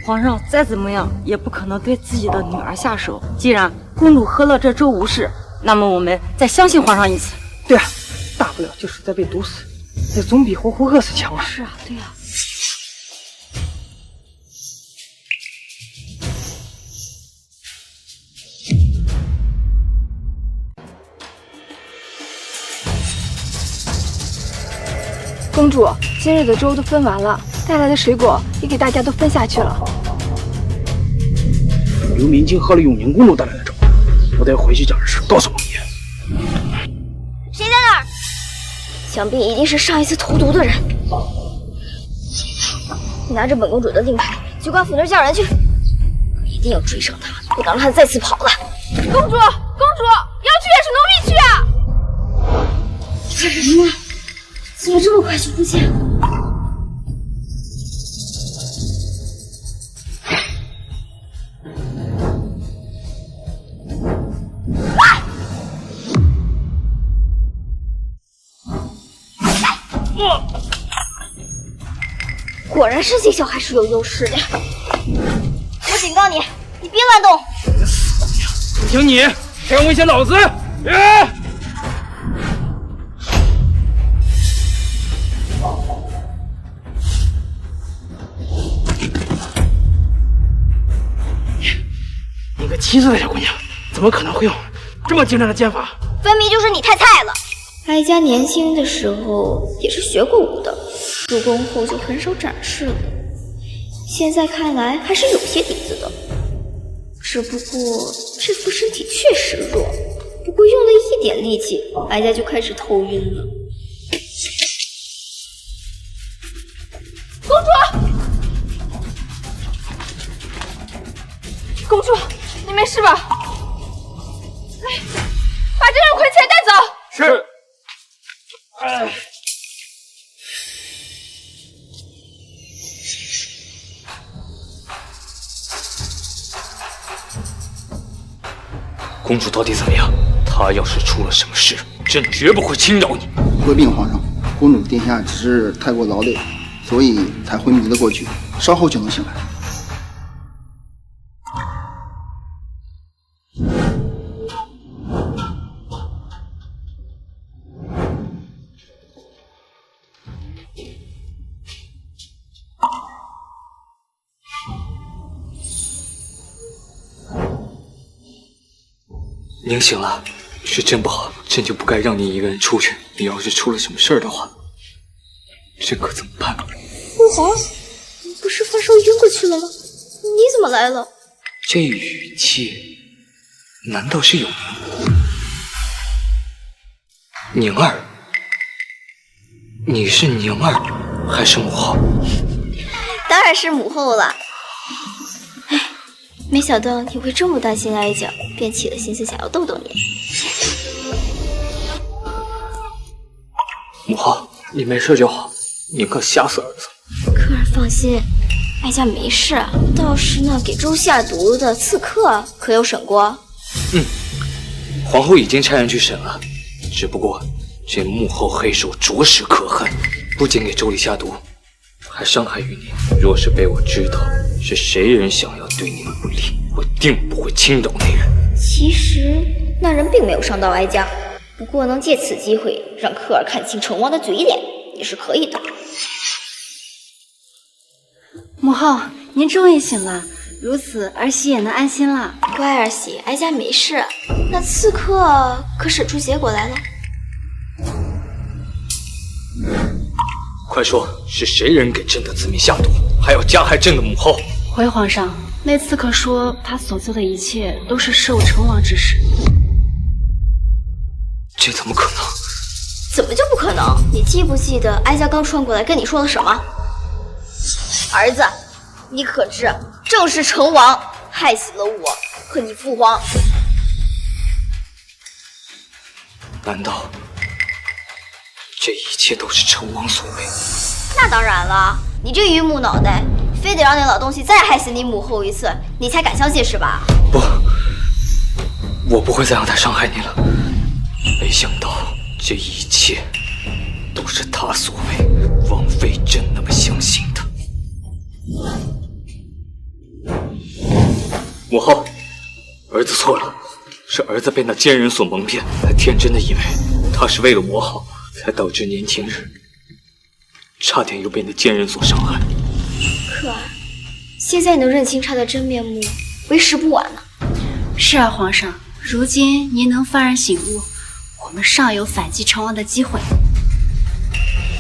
Speaker 21: 皇上再怎么样也不可能对自己的女儿下手。既然公主喝了这粥无事，那么我们再相信皇上一次。
Speaker 8: 对啊，大不了就是再被毒死，那总比活活饿死强啊。
Speaker 21: 是啊，对啊。
Speaker 3: 公主，今日的粥都分完了，带来的水果也给大家都分下去了。
Speaker 22: 刘明晶喝了永宁公主带来的粥，我得回去将这事告诉王爷。
Speaker 1: 谁在那儿？想必一定是上一次投毒的人。你拿着本公主的令牌去官府那儿叫人去，一定要追上他，不能让他再次跑了。
Speaker 2: 公主，公主，要去也是奴婢去啊！
Speaker 1: 这是什么？怎么这么快就不见？果然是这小孩是有优势的。我警告你，你别乱动！
Speaker 22: 不听你，还要威胁老子！你个7岁的小姑娘，怎么可能会用这么精湛的剑法？
Speaker 1: 分明就是你太菜了。哀家年轻的时候也是学过武的，入宫后就很少展示了。现在看来还是有些底子的，只不过这副身体确实弱，不过用了一点力气，哀家就开始头晕了。
Speaker 2: 公主，公主，你没事吧？来，把这人捆起来带走。
Speaker 22: 是。
Speaker 5: 公主到底怎么样？她要是出了什么事，朕绝不会轻饶你。
Speaker 23: 回禀皇上，公主殿下只是太过劳累，所以才昏迷了过去，稍后就能醒来。
Speaker 5: 您醒了，是朕不好，朕就不该让你一个人出去。你要是出了什么事儿的话，朕可怎么办？
Speaker 1: 父皇，你不是发烧晕过去了吗？你怎么来了？
Speaker 5: 这语气，难道是有宁儿？你是宁儿还是母后？
Speaker 1: 当然是母后了。哎，没想到你会这么担心哀家，便起了心思想要逗逗你。
Speaker 5: 母后，你没事就好，宁可吓死儿子。
Speaker 1: 科儿放心，哀家没事。倒是那给周下毒的刺客，可有审过？
Speaker 5: 皇后已经差人去审了，只不过这幕后黑手着实可恨，不仅给周礼下毒，还伤害于您。若是被我知道是谁人想要对您不利，我定不会轻饶那人。
Speaker 1: 其实那人并没有伤到哀家，不过能借此机会让科尔看清成王的嘴脸，也是可以的。
Speaker 17: 母后，您终于醒了，如此儿媳也能安心了。
Speaker 1: 乖儿媳，哀家没事。那刺客可审出结果来了？
Speaker 5: 快说，是谁人给朕的子民下毒，还要加害朕的母后？
Speaker 17: 回皇上，那刺客说他所做的一切都是受成王之使。
Speaker 5: 这怎么可能？
Speaker 1: 怎么就不可能？你记不记得哀家刚穿过来跟你说了什么？儿子，你可知正是成王害死了我和你父皇？
Speaker 5: 难道这一切都是成王所为？
Speaker 1: 那当然了，你这榆木脑袋，非得让那老东西再害死你母后一次，你才敢相信是吧？
Speaker 5: 不，我不会再让他伤害你了。没想到这一切都是他所为，枉费朕那么相信他。母后，儿子错了，是儿子被那奸人所蒙骗，还天真的以为他是为了我好，才导致年前日差点又被那奸人所伤害。
Speaker 1: 可儿，现在能认清他的真面目，为时不晚呢。
Speaker 17: 是啊，皇上，如今您能幡然醒悟，我们尚有反击成王的机会。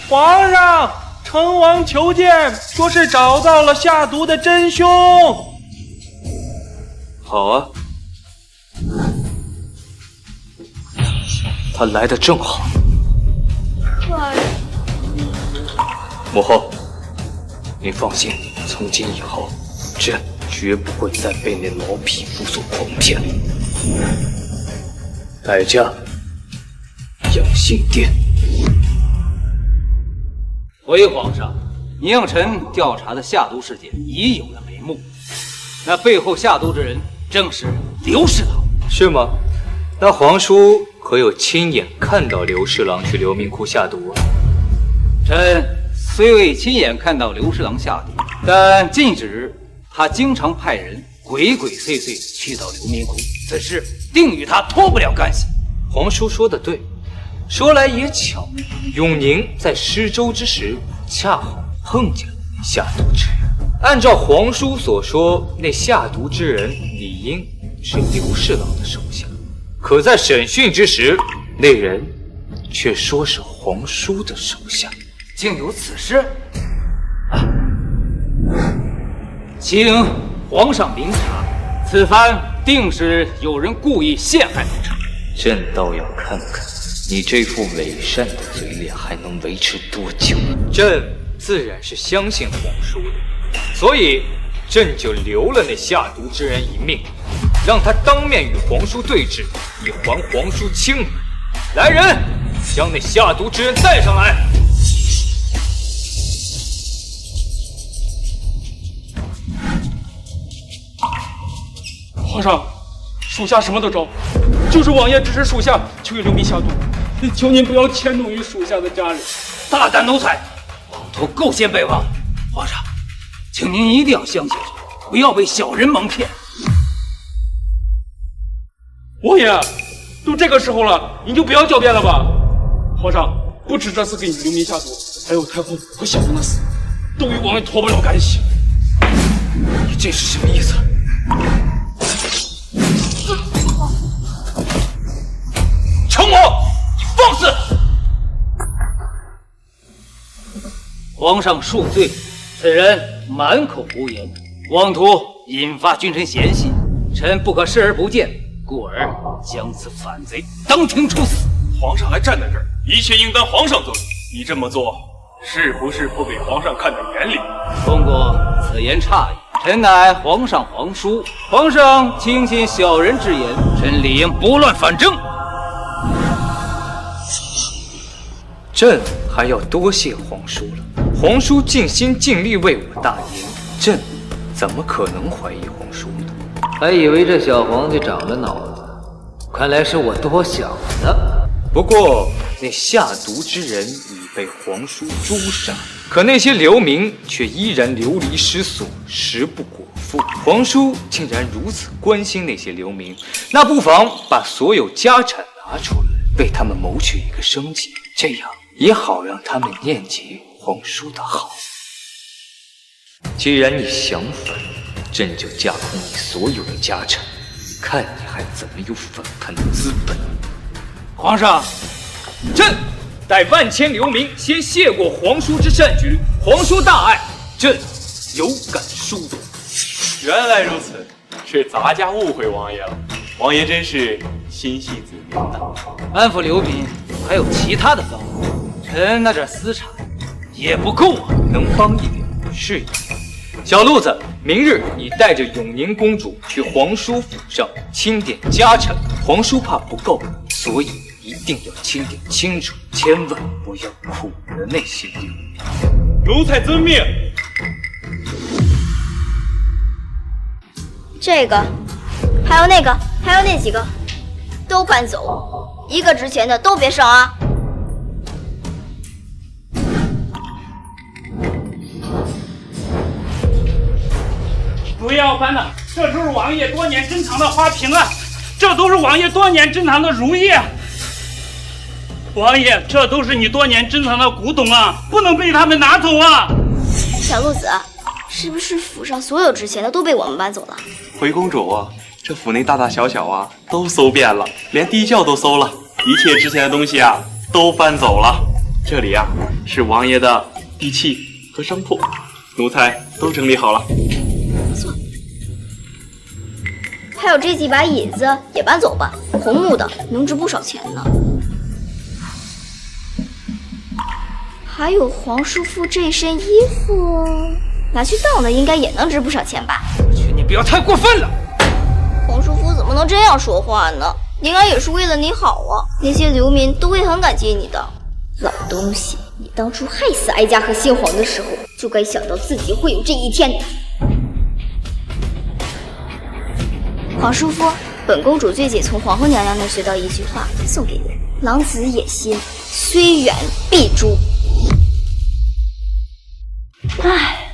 Speaker 20: 皇上，成王求见，说是找到了下毒的真凶。
Speaker 5: 好啊，他来得正好。
Speaker 1: 可儿，
Speaker 5: 母后，您放心，从今以后，朕绝不会再被那老匹夫所诓骗。代价，养心殿。
Speaker 7: 回皇上，宁臣调查的下毒事件已有了眉目，那背后下毒之人正是刘侍郎，
Speaker 5: 是吗？那皇叔可有亲眼看到刘侍郎去流民窟下毒啊？
Speaker 7: 臣虽未亲眼看到刘侍郎下毒，但近日他经常派人鬼鬼祟祟去到流民窟，此事定与他脱不了干系。
Speaker 5: 皇叔说的对，说来也巧，永宁在施粥之时恰好碰见了那下毒之人。按照皇叔所说，那下毒之人理应是刘侍郎的手下，可在审讯之时，那人却说是皇叔的手下。
Speaker 7: 竟有此事？请皇上明察，此番定是有人故意陷害不成？
Speaker 5: 朕倒要看看你这副伪善的嘴脸还能维持多久。朕自然是相信皇叔的，所以朕就留了那下毒之人一命，让他当面与皇叔对质，以还皇叔清白。来人，将那下毒之人带上来。
Speaker 20: 皇上，属下什么都招，就是王爷指使属下去给流民下毒，求您不要迁怒于属下的家人。
Speaker 7: 大胆奴才，妄图构陷北王！皇上，请您一定要相信我，不要被小人蒙骗。
Speaker 20: 王爷，都这个时候了，您就不要狡辩了吧。皇上，不止这次给流民下毒，还有太后和小王的死，都与王爷脱不了干系。
Speaker 5: 你这是什么意思？成王，你放肆！
Speaker 7: 皇上恕罪，此人满口胡言，妄图引发君臣嫌隙，臣不可视而不见，故而将此反贼当庭处死。
Speaker 20: 皇上还站在这儿，一切应当皇上做主。你这么做，是不是不给皇上看在眼里？
Speaker 7: 公公此言差矣，臣乃皇上皇叔，皇上轻信小人之言，臣理应拨乱反正。
Speaker 5: 朕还要多谢皇叔了。皇叔尽心尽力为我大业，朕怎么可能怀疑皇叔呢？
Speaker 7: 还以为这小皇帝长了脑子，看来是我多想了。
Speaker 5: 不过那下毒之人已被皇叔诛杀，可那些流民却依然流离失所，食不果腹。皇叔竟然如此关心那些流民，那不妨把所有家产拿出来，为他们谋取一个生计，这样也好让他们念及皇叔的好。既然你想反，朕就架空你所有的家产，看你还怎么有反叛的资本。
Speaker 19: 皇上，
Speaker 5: 朕待万千流民先谢过皇叔之善举，皇叔大爱，朕有感殊动。
Speaker 20: 原来如此，是咱家误会王爷了。王爷真是心系子民呐。
Speaker 7: 安抚流民还有其他的方法，臣那点私产也不够啊。
Speaker 5: 能帮一点是一点。小路子，明日你带着永宁公主去皇叔府上清点家产，皇叔怕不够，所以一定要清点清楚，千万不要苦了那些流民。
Speaker 20: 奴才遵命。
Speaker 1: 这个，还有那个，还有那几个，都搬走，一个值钱的都别少啊！
Speaker 19: 不要搬了，这都是王爷多年珍藏的花瓶啊，这都是王爷多年珍藏的如意啊。王爷，这都是你多年珍藏的古董啊，不能被他们拿走啊！
Speaker 1: 小鹿子，是不是府上所有值钱的都被我们搬走了？
Speaker 20: 回公主啊，这府内大大小小啊都搜遍了，连地窖都搜了，一切值钱的东西啊都搬走了。这里啊是王爷的地契和商铺，奴才都整理好了。
Speaker 1: 还有这几把椅子也搬走吧，红木的能值不少钱呢。还有皇叔父这身衣服，拿去当的应该也能值不少钱吧？
Speaker 7: 请你不要太过分了。
Speaker 1: 皇叔父怎么能这样说话呢？灵儿也是为了你好啊，那些流民都会很感激你的。老东西，你当初害死哀家和先皇的时候，就该想到自己会有这一天。皇叔父，本公主最近从皇后娘娘那学到一句话，送给你：狼子野心，虽远必诛。
Speaker 12: 唉，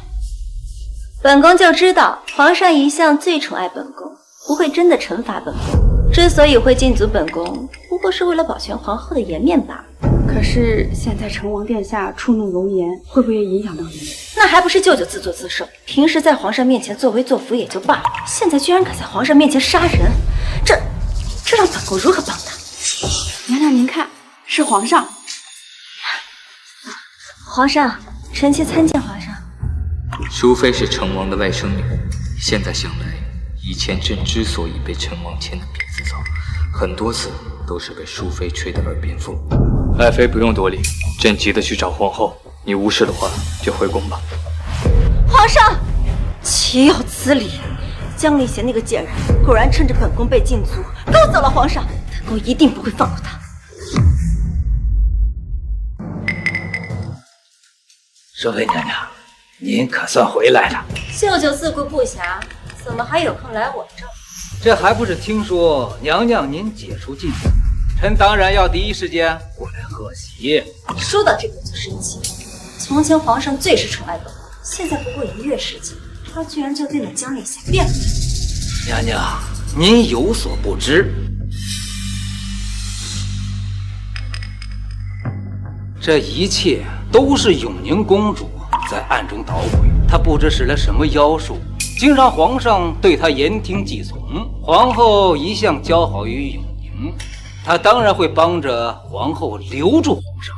Speaker 12: 本宫就知道皇上一向最宠爱本宫，不会真的惩罚本宫。之所以会禁足本宫，不过是为了保全皇后的颜面罢了。
Speaker 17: 可是现在成王殿下触怒龙颜，会不会影响到你？
Speaker 12: 那还不是舅舅自作自受？平时在皇上面前作威作福也就罢了，现在居然敢在皇上面前杀人，这让本宫如何帮他？
Speaker 17: 娘娘您看，是皇上。
Speaker 12: 皇上，臣妾参见皇上。
Speaker 5: 淑妃是成王的外甥女，现在想来，以前朕之所以被成王牵的鼻子走，很多次都是被淑妃吹的耳边风。爱妃不用多礼，朕急得去找皇后，你无事的话就回宫吧。
Speaker 12: 皇上，岂有此理！江丽贤那个贱人，果然趁着本宫被禁足，勾走了皇上。本宫一定不会放过他。
Speaker 7: 淑妃娘娘，您可算回来了。
Speaker 12: 舅舅自顾不暇，怎么还有空来我这儿？
Speaker 7: 这还不是听说娘娘您解除禁足，臣当然要第一时间过来贺喜。
Speaker 12: 说到这个就生气，从前皇上最是宠爱本宫，现在不过1月时间，他居然就对那江丽贤变了。
Speaker 7: 娘娘，您有所不知，这一切都是永宁公主在暗中捣鬼。她不知使了什么妖术，竟让皇上对她言听计从。皇后一向交好于永宁，她当然会帮着皇后留住皇上。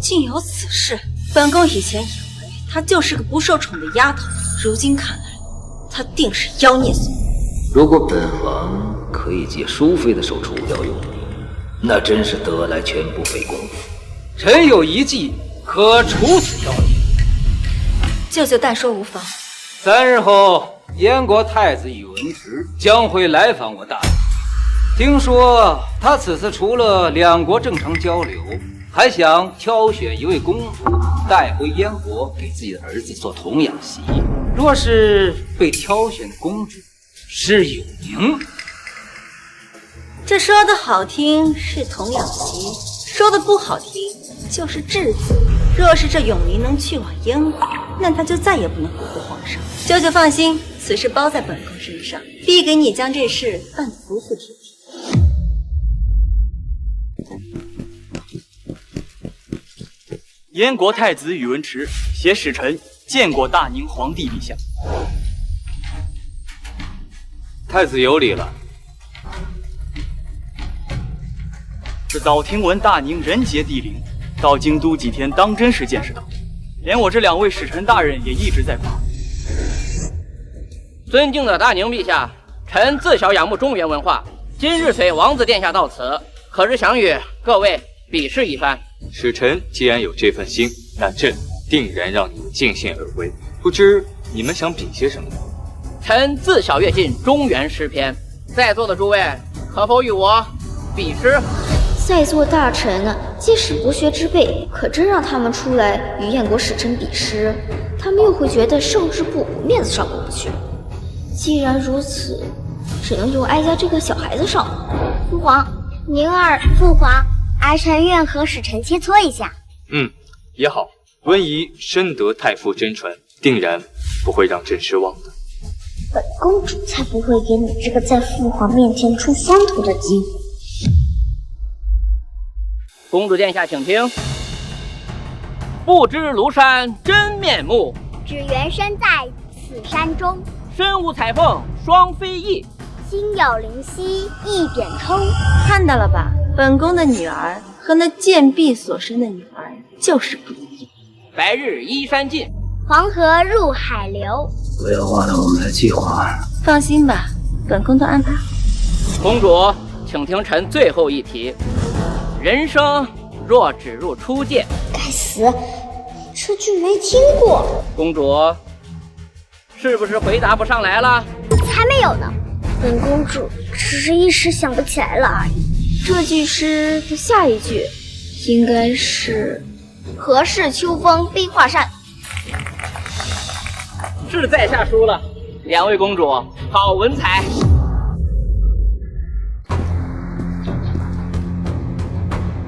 Speaker 12: 竟有此事！本宫以前以为她就是个不受宠的丫头，如今看来，她定是妖孽所为。
Speaker 7: 如果本王可以借淑妃的手除掉永宁，那真是得来全不费工夫。臣有一计可除此妖孽。
Speaker 12: 舅舅但说无妨。
Speaker 7: 3日后，燕国太子宇文池将会来访我大魏。听说他此次除了两国正常交流，还想挑选一位公主带回燕国，给自己的儿子做童养媳。若是被挑选的公主是永宁，
Speaker 12: 这说的好听是童养媳，说的不好听就是质子。若是这永宁能去往燕国，那他就再也不能回复皇上。舅舅放心，此事包在本宫身上，必给你将这事办得服服帖帖。
Speaker 10: 燕国太子宇文池携使臣见过大宁皇帝陛下。
Speaker 5: 太子有礼了。
Speaker 10: 这早听闻大宁人杰地灵，到京都几天，当真是见识到，连我这2位使臣大人也一直在夸。
Speaker 8: 尊敬的大宁陛下，臣自小仰慕中原文化，今日随王子殿下到此，可是想与各位比试一番。
Speaker 5: 使臣既然有这份心，那朕定然让你们尽兴而为。不知你们想比些什么呢？
Speaker 8: 臣自小阅尽中原诗篇，在座的诸位可否与我比诗？
Speaker 1: 在座大臣呢，皆是博学之辈，可真让他们出来与燕国使臣比诗，他们又会觉得受之不古，面子上过不去。既然如此，只能由哀家这个小孩子上了。
Speaker 14: 父皇，宁儿，父皇，儿臣愿和使臣切磋一下。
Speaker 5: 也好。温宜深得太傅真传，定然不会让朕失望的。
Speaker 14: 本公主才不会给你这个在父皇面前出风头的机会。
Speaker 8: 公主殿下，请听。不知庐山真面目，
Speaker 14: 只缘身在此山中。
Speaker 8: 身无彩凤双飞翼，
Speaker 14: 心有灵犀一点通。
Speaker 12: 看到了吧，本宫的女儿和那贱婢所生的女儿就是不一样。
Speaker 8: 白日依山尽，
Speaker 14: 黄河入海流。
Speaker 22: 不要忘了我们的计划。
Speaker 12: 放心吧，本宫都安排好。
Speaker 8: 公主，请听臣最后一题。人生若只如初见。
Speaker 14: 该死，这句没听过。
Speaker 8: 公主，是不是回答不上来了？
Speaker 14: 才没有呢，本公主只是一时想不起来了而已。
Speaker 1: 这句诗的下一句应该是何事秋风悲画扇。
Speaker 8: 是在下输了，2位公主好文采。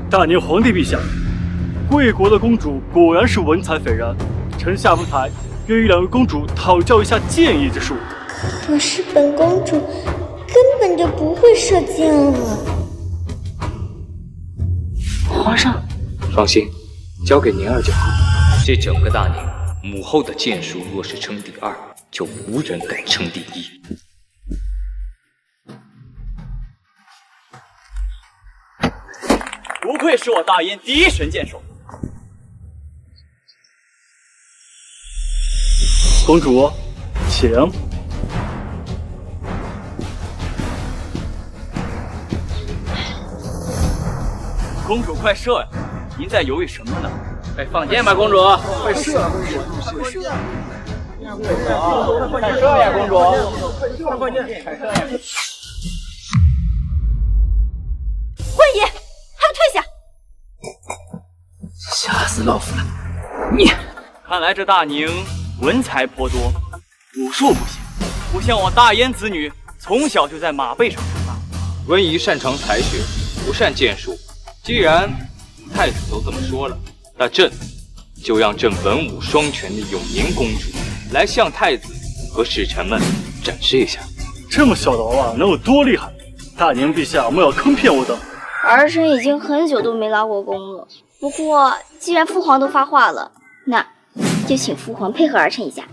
Speaker 22: 大宁皇帝陛下，贵国的公主果然是文采斐然，臣下不才，愿与2位公主讨教一下剑艺之术。
Speaker 14: 可是本公主根本就不会射箭啊！
Speaker 12: 皇上，
Speaker 5: 放心，交给宁儿就好。这整个大宁，母后的剑术若是称第2，就无人敢称第1。
Speaker 10: 不愧是我大燕第一神箭手。
Speaker 22: 公主，请。
Speaker 10: 公主快射呀！您在犹豫什么呢？
Speaker 8: 快放箭吧，公主！
Speaker 22: 快射！
Speaker 8: 快射呀，公主！
Speaker 22: 快放箭！
Speaker 15: 温宜，还不退下！
Speaker 22: 吓死老夫了！
Speaker 10: 你，看来这大宁文采颇多，武术不行，不像我大燕子女从小就在马背上长大。
Speaker 5: 温宜擅长才学，不善剑术。既然太子都这么说了，那朕就让朕文武双全的永宁公主来向太子和使臣们展示一下。
Speaker 22: 这么小的娃娃能有多厉害？大宁陛下莫要坑骗我等。
Speaker 1: 儿臣已经很久都没拉过弓了。不过既然父皇都发话了，那就请父皇配合儿臣一下。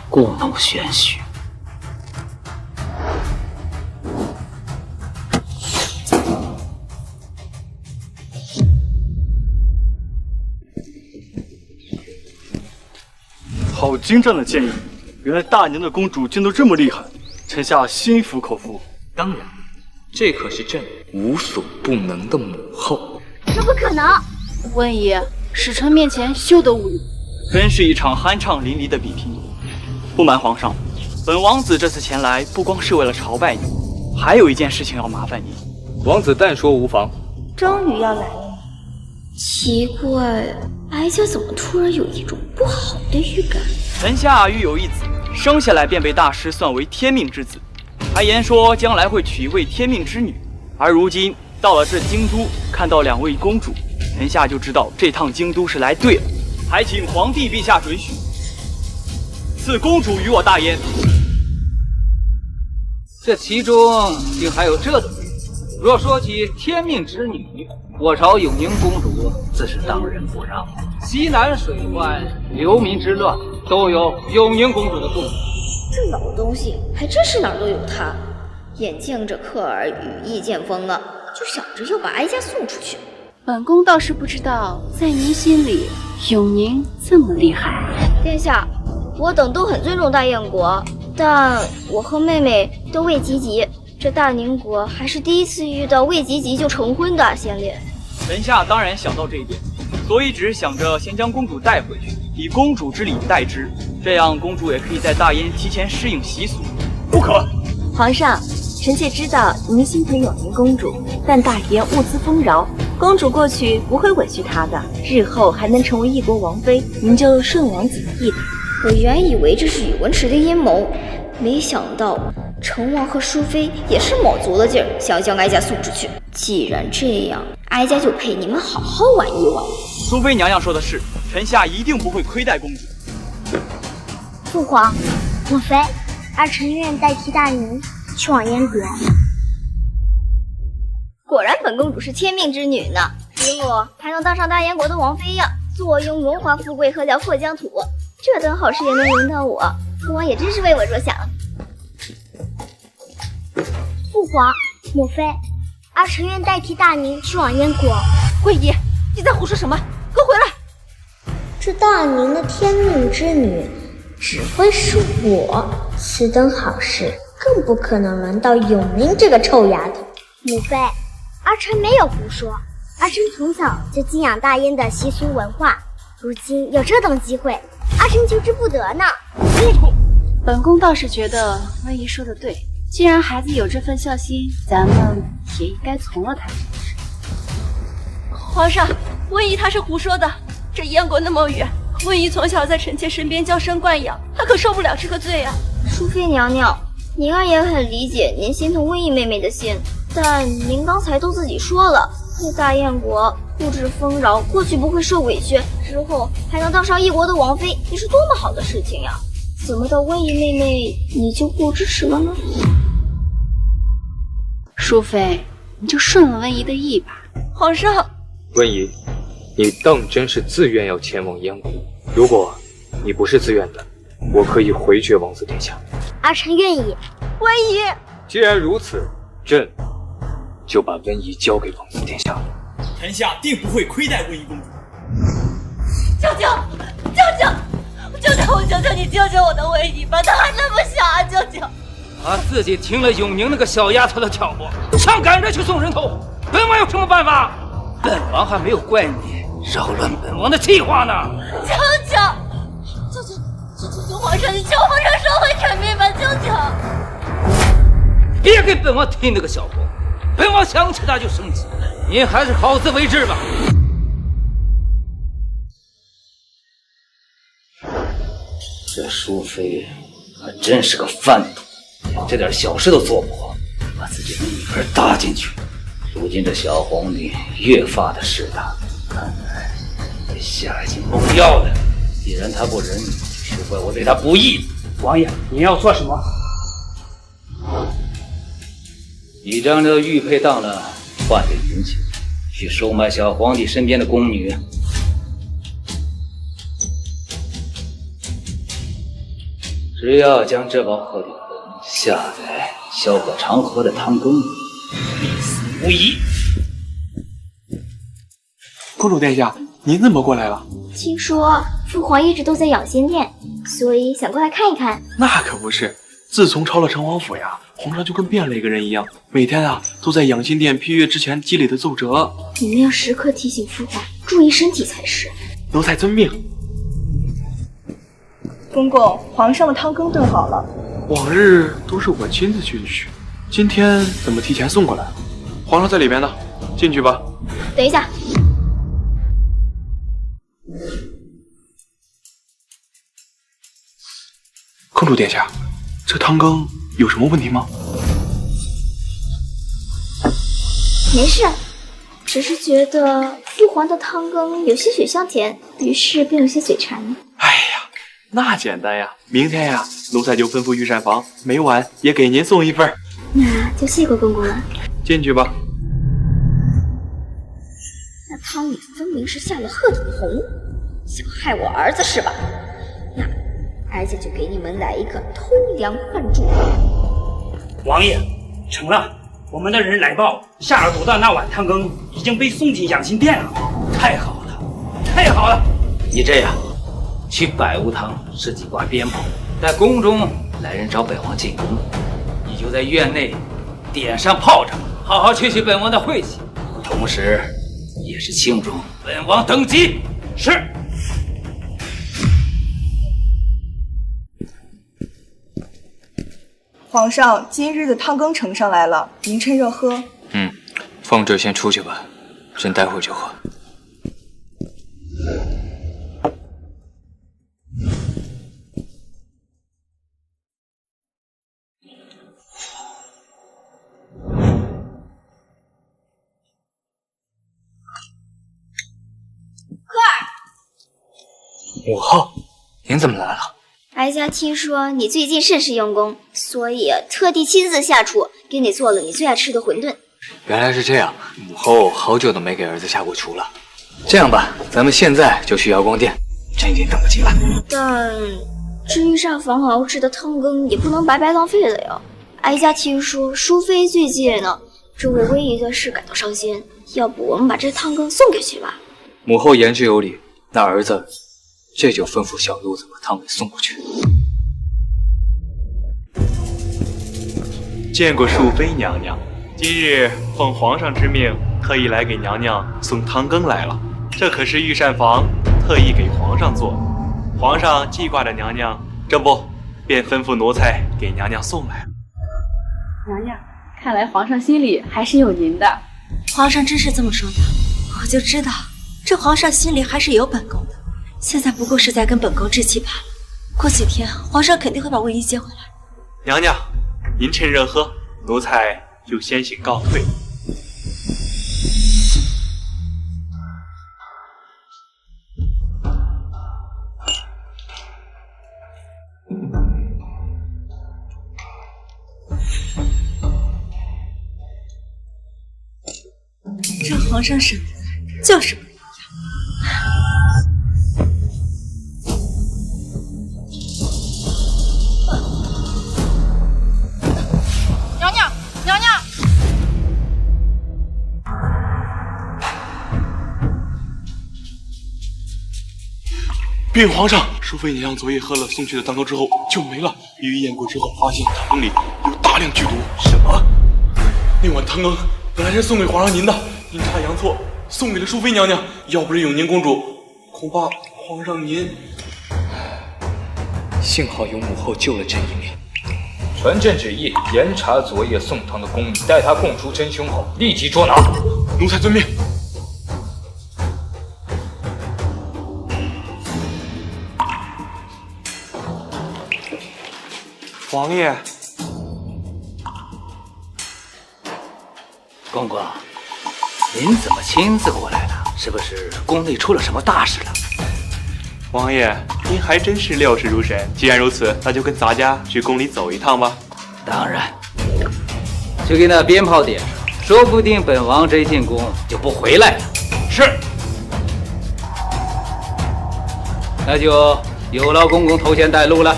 Speaker 22: 故弄玄虚。好精湛的剑艺！原来大宁的公主竟都这么厉害，臣下心服口服。
Speaker 5: 当然，这可是朕无所不能的母后。
Speaker 14: 这不可能！
Speaker 17: 温宜，使臣面前休得侮辱。
Speaker 10: 真是一场酣畅淋漓的比拼。不瞒皇上，本王子这次前来不光是为了朝拜你，还有一件事情要麻烦你。
Speaker 5: 王子但说无妨。
Speaker 12: 终于要来了。
Speaker 1: 奇怪，哀家怎么突然有一种不好的预感？
Speaker 10: 臣下育有一子，生下来便被大师算为天命之子，还言说将来会娶一位天命之女。而如今到了这京都，看到2位公主，臣下就知道这趟京都是来对了。还请皇帝陛下准许，赐公主与我大燕。
Speaker 7: 这其中竟还有这种人。若说起天命之女，我朝永宁公主自是当仁不让。西南水患、流民之乱，都有永宁公主的功劳。
Speaker 1: 这老东西还真是哪儿都有他。眼见着克尔羽翼渐丰啊，就想着要把哀家送出去。
Speaker 17: 本宫倒是不知道，在您心里，永宁这么厉害。
Speaker 1: 殿下，我等都很尊重大燕国，但我和妹妹都未及笄。这大宁国还是第一次遇到未及笄就成婚的先烈。
Speaker 10: 臣下当然想到这一点，所以只是想着先将公主带回去，以公主之礼待之，这样公主也可以在大燕提前适应习俗。不可！
Speaker 15: 皇上，臣妾知道您心疼永宁公主，但大燕物资丰饶，公主过去不会委屈她的，日后还能成为一国王妃，您就顺王子的意吧。
Speaker 1: 我原以为这是宇文池的阴谋，没想到成王和淑妃也是卯足了劲儿，想要将哀家送出去。既然这样，哀家就陪你们好好玩一玩。
Speaker 10: 淑妃娘娘说的是，臣下一定不会亏待公主。
Speaker 14: 父皇，母妃，儿臣愿代替大宁去往燕国。
Speaker 1: 果然本公主是天命之女呢，以后还能当上大燕国的王妃呀，坐拥荣华富贵和辽阔疆土，这等好事也能轮到我，父王也真是为我着想。
Speaker 14: 父皇，母妃，儿臣愿代替大宁去往燕国。
Speaker 15: 惠姨，你在胡说什么？给我回来！
Speaker 14: 这大宁的天命之女只会是我，此等好事更不可能轮到永宁这个臭丫头。母妃，儿臣没有胡说，儿臣从小就敬仰大燕的习俗文化，如今有这等机会，儿臣求之不得呢。
Speaker 17: 本宫倒是觉得温姨说的对，既然孩子有这份孝心，咱们也应该从了他。
Speaker 15: 皇上，温姨她是胡说的，这燕国那么远，温姨从小在臣妾身边娇生惯养，她可受不了这个罪啊。
Speaker 1: 淑妃娘娘，宁儿也很理解您心疼温姨妹妹的心，但您刚才都自己说了，在大燕国物质丰饶，过去不会受委屈，之后还能当上一国的王妃，也是多么好的事情呀！怎么到温姨妹妹你就不支持了呢？
Speaker 17: 淑妃，你就顺了温姨的意吧。
Speaker 15: 皇上，
Speaker 5: 温姨，你当真是自愿要前往燕国？如果你不是自愿的，我可以回绝王子殿下。
Speaker 14: 儿臣愿意。
Speaker 15: 温姨，
Speaker 5: 既然如此，朕就把温姨交给王子殿下了。
Speaker 10: 臣下定不会亏待温姨公主。
Speaker 15: 舅舅，舅舅！舅舅，我求求你救救我的温姨吧，她还那么小啊！舅舅，
Speaker 7: 他自己听了永宁那个小丫头的挑拨，想赶着去送人头，本王有什么办法？本王还没有怪你扰乱本王的计划呢。
Speaker 15: 舅舅，舅舅，求皇上，你求皇上收回臣命吧，舅舅！
Speaker 7: 别给本王听那个小话，本王想起他就生气，您还是好自为之吧。这淑妃还真是个贩毒，连这点小事都做不好，把自己的女儿搭进去。如今这小皇女越发的势大，看来这下已经崩掉了。既然她不仁，是怪我对她不义。
Speaker 19: 王爷，您要做什么？
Speaker 7: 你将这玉佩当了，换点银钱，去收买小皇帝身边的宫女。只要将这包鹤顶红下在萧葛长河的汤中，必死无疑。
Speaker 4: 公主殿下，您怎么过来了？
Speaker 14: 听说父皇一直都在养心殿，所以想过来看一看。
Speaker 4: 那可不是，自从抄了成王府呀，皇上就跟变了一个人一样，每天都在养心殿批阅之前积累的奏折。
Speaker 14: 你们要时刻提醒父皇注意身体才是。
Speaker 4: 奴才遵命。
Speaker 3: 公公，皇上的汤羹炖好了。
Speaker 4: 往日都是我亲自去取，今天怎么提前送过来？皇上在里边呢，进去吧。
Speaker 1: 等一下，
Speaker 4: 公主殿下，这汤羹有什么问题吗？
Speaker 1: 没事，只是觉得父皇的汤羹有些许香甜，于是便有些嘴馋。
Speaker 4: 那简单呀，明天呀，奴才就吩咐御膳房，每晚也给您送一份。
Speaker 1: 那就谢过公公了。
Speaker 4: 进去吧。
Speaker 1: 那汤里分明是下了鹤顶红，想害我儿子是吧？那哀家就给你们来一个偷梁换柱。
Speaker 19: 王爷，成了，我们的人来报，下了毒的那碗汤羹已经被送进养心殿了。太好了，太好了！
Speaker 7: 你这样，去百物堂设几挂鞭炮，待宫中来人找本王进宫，你就在院内点上炮仗，好好吹吹本王的晦气，同时也是庆祝本王登基。
Speaker 19: 是。
Speaker 3: 皇上，今日的汤羹呈上来了，您趁热喝。
Speaker 5: 凤姐先出去吧，朕待会儿就喝。母后，您怎么来了？
Speaker 1: 哀家听说你最近甚是用功，所以特地亲自下厨给你做了你最爱吃的馄饨。
Speaker 5: 原来是这样，母后好久都没给儿子下过厨了。这样吧，咱们现在就去瑶光殿，朕已经等不及了。
Speaker 1: 但这御膳房熬制的汤羹也不能白白浪费了呀。哀家听说淑妃最近呢，正为威仪的事感到伤心，要不我们把这汤羹送给去吧？
Speaker 5: 母后言之有理，那儿子这就吩咐小路子把汤给送过去。
Speaker 4: 见过淑妃娘娘，今日奉皇上之命，特意来给娘娘送汤羹来了。这可是御膳房特意给皇上做的，皇上记挂着娘娘，这不便吩咐奴才给娘娘送来了。
Speaker 2: 娘娘，看来皇上心里还是有您的。
Speaker 12: 皇上真是这么说的，我就知道这皇上心里还是有本宫的。现在不过是在跟本宫置气罢了。过几天皇上肯定会把魏一接回来。
Speaker 4: 娘娘，您趁热喝，奴才就先行告退。
Speaker 12: 这皇上审的就是不一样。
Speaker 2: 娘娘，娘娘！
Speaker 4: 禀皇上，淑妃娘娘昨夜喝了送去的汤羹之后就没了。御医验过之后，发现汤羹里有大量剧毒。什么？那碗汤羹本来是送给皇上您的，阴差阳错送给了淑妃娘娘。要不是永宁公主，恐怕皇上您……
Speaker 5: 幸好有母后救了朕一命。
Speaker 7: 传朕旨意，严查昨夜送汤的宫女，待他供出真凶后，立即捉拿。
Speaker 4: 奴才遵命。王爷，
Speaker 7: 公公，您怎么亲自过来了？是不是宫内出了什么大事了？
Speaker 4: 王爷，您还真是料事如神。既然如此，那就跟咱家去宫里走一趟吧。
Speaker 7: 当然，去给那鞭炮点上，说不定本王这一进宫就不回来了。
Speaker 19: 是。
Speaker 7: 那就有劳公公头前带路了。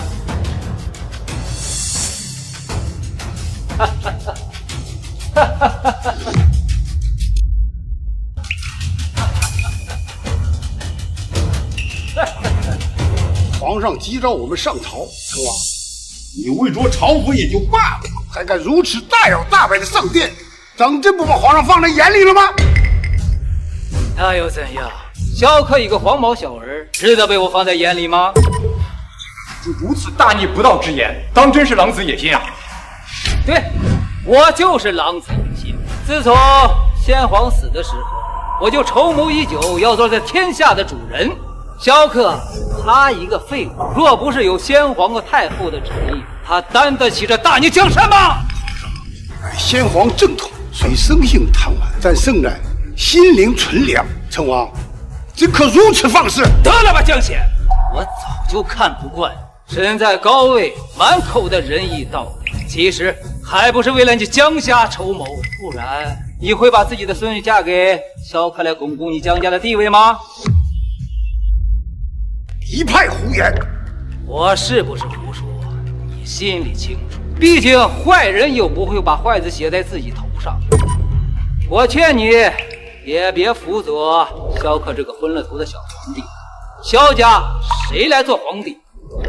Speaker 7: 哈哈哈哈哈哈！
Speaker 9: 皇上急召我们上朝，成王，你为着朝服也就罢了，还敢如此大摇大摆的上殿，当真不把皇上放在眼里了吗？
Speaker 7: 那又怎样？小可一个黄毛小儿，值得被我放在眼里吗？
Speaker 5: 如此大逆不道之言，当真是狼子野心啊！
Speaker 7: 对，我就是郎才女心。自从先皇死的时候，我就筹谋已久，要做这天下的主人。萧克，他一个废物，若不是有先皇和太后的旨意，他担得起这大宁江山吗？
Speaker 9: 先皇正统，虽生性贪玩，但胜在心灵纯良。成王，怎可如此放肆？
Speaker 7: 得了吧，江贤，我早就看不惯身在高位，满口的仁义道德，其实还不是为了你江家筹谋。不然你会把自己的孙女嫁给萧克来巩固你江家的地位吗？
Speaker 9: 一派胡言！
Speaker 7: 我是不是胡说，你心里清楚。毕竟坏人又不会把坏字写在自己头上。我劝你也别辅佐萧克这个昏了头的小皇帝。萧家谁来做皇帝，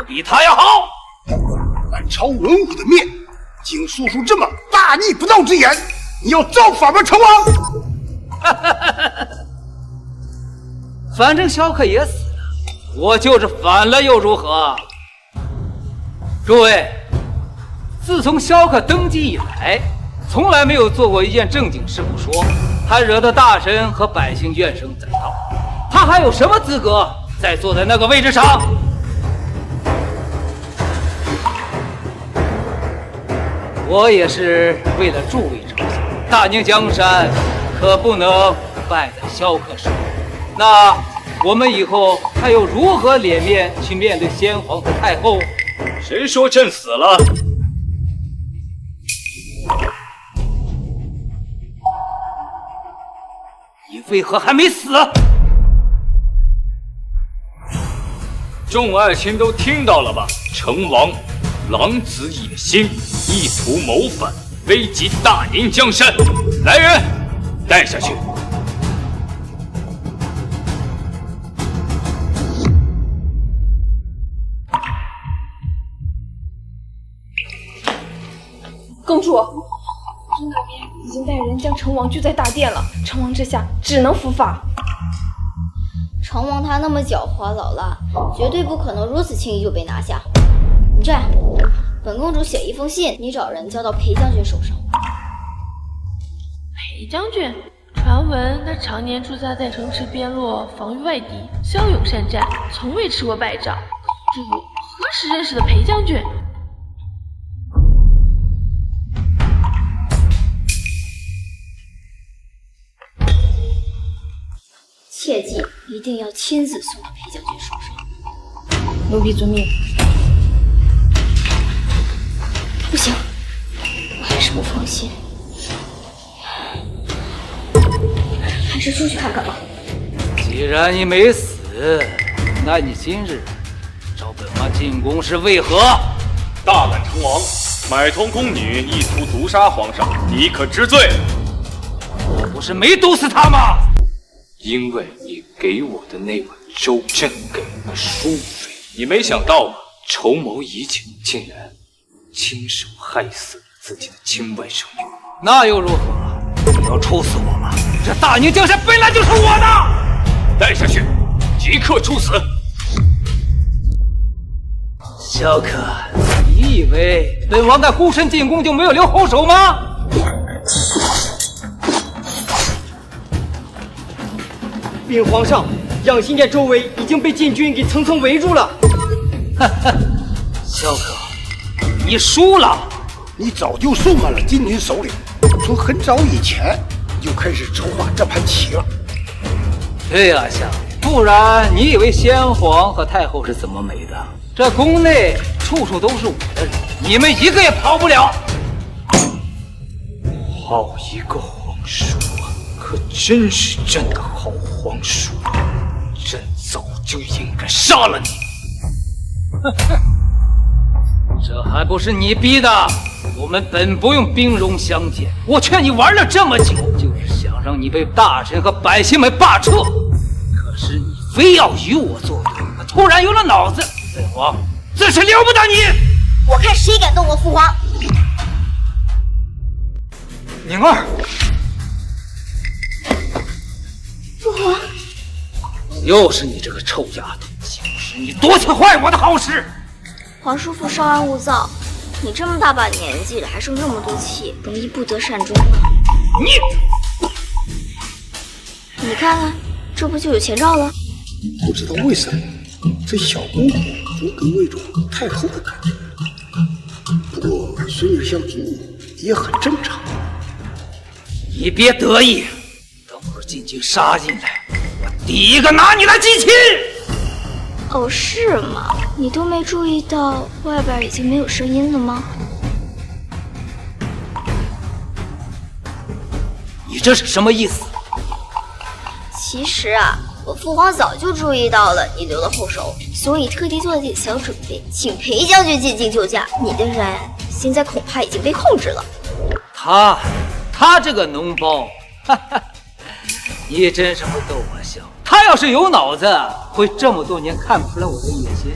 Speaker 7: 比他要好。
Speaker 9: 满朝文武的面，竟说出这么大逆不道之言，你要造反吗，成王？
Speaker 7: 反正萧克也死了，我就是反了又如何？诸位，自从萧克登基以来，从来没有做过一件正经事不说，还惹得大臣和百姓怨声载道。他还有什么资格再坐在那个位置上？我也是为了诸位着想，大宁江山可不能败在萧克手里。那我们以后还有如何脸面去面对先皇和太后？
Speaker 22: 谁说朕死了？
Speaker 7: 你为何还没死？
Speaker 5: 众爱卿都听到了吧？成王狼子野心，意图谋反，危及大宁江山。来人，带下去。
Speaker 3: 公主，那边已经带人将成王拘在大殿了，成王这下只能伏法。
Speaker 1: 成王他那么狡猾老辣，绝对不可能如此轻易就被拿下。你这样，本公主写一封信，你找人交到裴将军手上。
Speaker 11: 裴将军，传闻他常年驻扎在城池边落，防御外敌，骁勇善战，从未吃过败仗。公主何时认识的裴将军？
Speaker 1: 切记，一定要亲自送到裴将军手上。
Speaker 3: 奴婢遵命。
Speaker 1: 不行，我还是不放心，还是出去看看吧。
Speaker 7: 既然你没死，那你今日找本王进宫是为何？
Speaker 22: 大胆成王，买通宫女，意图毒杀皇上，你可知罪？
Speaker 7: 我不是没毒死他吗？
Speaker 5: 因为你给我的那碗粥，朕给了淑妃。你没想到吧？筹谋已久，竟然亲手害死了自己的亲外甥女。
Speaker 7: 那又如何？你要处死我吗？这大宁江山本来就是我的！
Speaker 5: 带下去，即刻处死！
Speaker 7: 萧克，你以为本王在孤身进宫就没有留后手吗？
Speaker 8: 禀皇上，养心殿周围已经被禁军给层层围住了。
Speaker 7: 萧克，你输了！
Speaker 9: 你早就送满了禁军首领，从很早以前就开始筹划这盘棋了。
Speaker 7: 对呀，萧，不然你以为先皇和太后是怎么没的？这宫内处处都是我的人，你们一个也跑不了。
Speaker 5: 好一个皇叔啊！可真是朕的好皇叔，朕早就应该杀了你。
Speaker 7: 这还不是你逼的？我们本不用兵戎相见，我劝你玩了这么久，就是想让你被大臣和百姓们罢黜。可是你非要与我作对，突然有了脑子，本王自是留不得你。
Speaker 14: 我看谁敢动我父皇！
Speaker 7: 宁儿。
Speaker 14: 父皇，
Speaker 7: 又是你这个臭丫头，就是你夺去坏我的好事！
Speaker 14: 皇叔父稍安勿躁，
Speaker 1: 你这么大把年纪了，还生这么多气，容易不得善终。你看看，这不就有前兆了？
Speaker 9: 不知道为什么，这小公主总给我一种太后的感觉。不过孙女相助也很正常。
Speaker 7: 你别得意，等会儿进京杀进来，我第一个拿你来祭旗。
Speaker 1: 哦，是吗？你都没注意到外边已经没有声音了吗？
Speaker 7: 你这是什么意思？
Speaker 1: 其实啊，我父皇早就注意到了你留了后手，所以特地做了点小准备，请裴将军进京救驾。你的人现在恐怕已经被控制了。
Speaker 7: 他这个脓包，哈哈，你真是会逗我笑。他要是有脑子，会这么多年看不出来我的野心。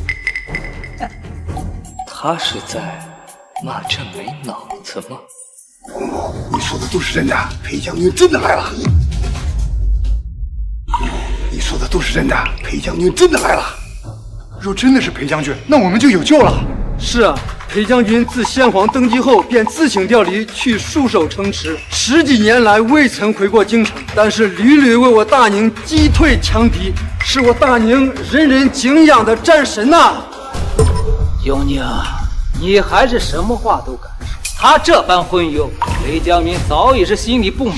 Speaker 5: 他是在骂朕没脑子吗？
Speaker 9: 你说的都是真的，裴将军真的来了。你说的都是真的，裴将军真的来了。
Speaker 13: 若真的是裴将军，那我们就有救了。
Speaker 16: 是啊，裴将军自先皇登基后便自请调离去戍守城池，10几年来未曾回过京城，但是屡屡为我大宁击退强敌，是我大宁人人敬仰的战神呐！
Speaker 7: 永宁，你还是什么话都敢说。他这般昏庸，裴将军早已是心里不满，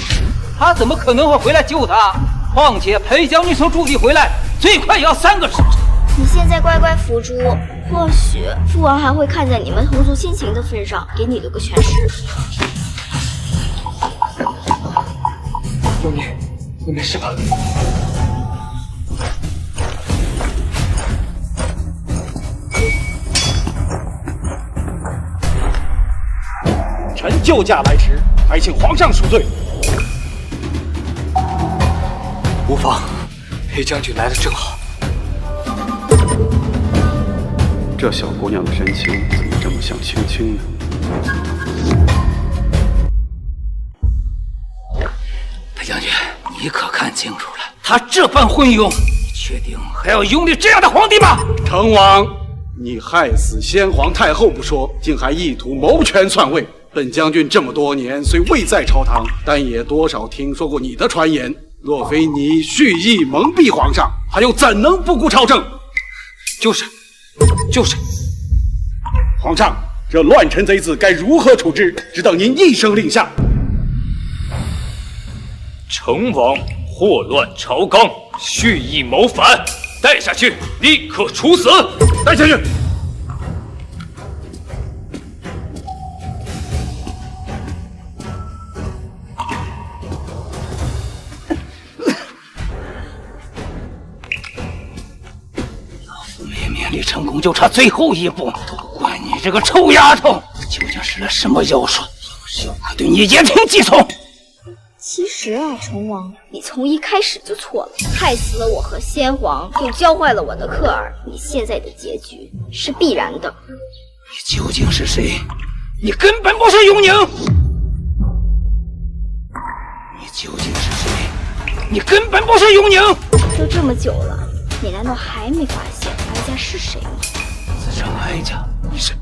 Speaker 7: 他怎么可能会回来救他？况且裴将军从驻地回来，最快也要3个时辰。
Speaker 1: 你现在乖乖伏诛，或许父王还会看在你们同族亲情的份上，给你留个全尸。
Speaker 5: 永宁，你没事吧？
Speaker 13: 臣救驾来迟，还请皇上恕罪。
Speaker 5: 无妨，裴将军来的正好。
Speaker 22: 这小姑娘的神情怎么这么像青青呢？
Speaker 7: 裴将军，你可看清楚了，他这般昏庸，你确定还要拥立这样的皇帝吗？
Speaker 13: 成王，你害死先皇太后不说，竟还意图谋权篡位。本将军这么多年虽未在朝堂，但也多少听说过你的传言。若非你蓄意蒙蔽皇上，他又怎能不顾朝政？
Speaker 5: 就是。
Speaker 13: 皇上，这乱臣贼子该如何处置？只等您一声令下。
Speaker 18: 成王祸乱朝纲，蓄意谋反，带下去，立刻处死！
Speaker 13: 带下去。
Speaker 7: 离成功就差最后一步，都怪你这个臭丫头！究竟使了什么妖术，小可对你言听计从？
Speaker 1: 其实啊，成王，你从一开始就错了，害死了我和先皇，又教坏了我的克儿，你现在的结局是必然的。
Speaker 7: 你究竟是谁？你根本不是永宁！你究竟是谁？你根本不是永宁！
Speaker 1: 都这么久了，你难道还没发现哀家是谁吗？
Speaker 7: 自称哀家，你是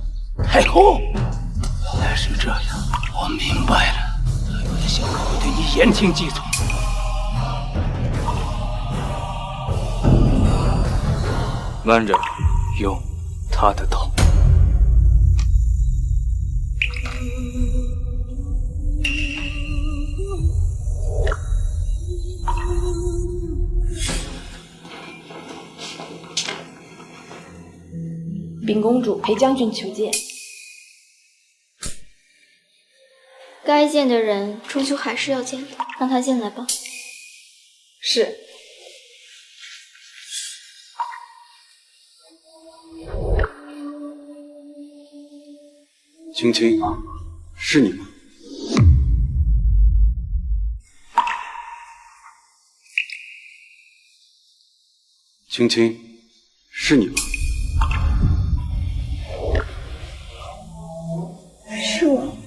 Speaker 7: 太后？原来是这样，我明白了。我的小可会对你言听计从。
Speaker 5: 万人用他的刀。
Speaker 3: 禀公主，裴将军求见。
Speaker 1: 该见的人终究还是要见的，让他进来吧。
Speaker 3: 是。
Speaker 13: 青青，是你吗？青青，是你吗？
Speaker 1: 是我。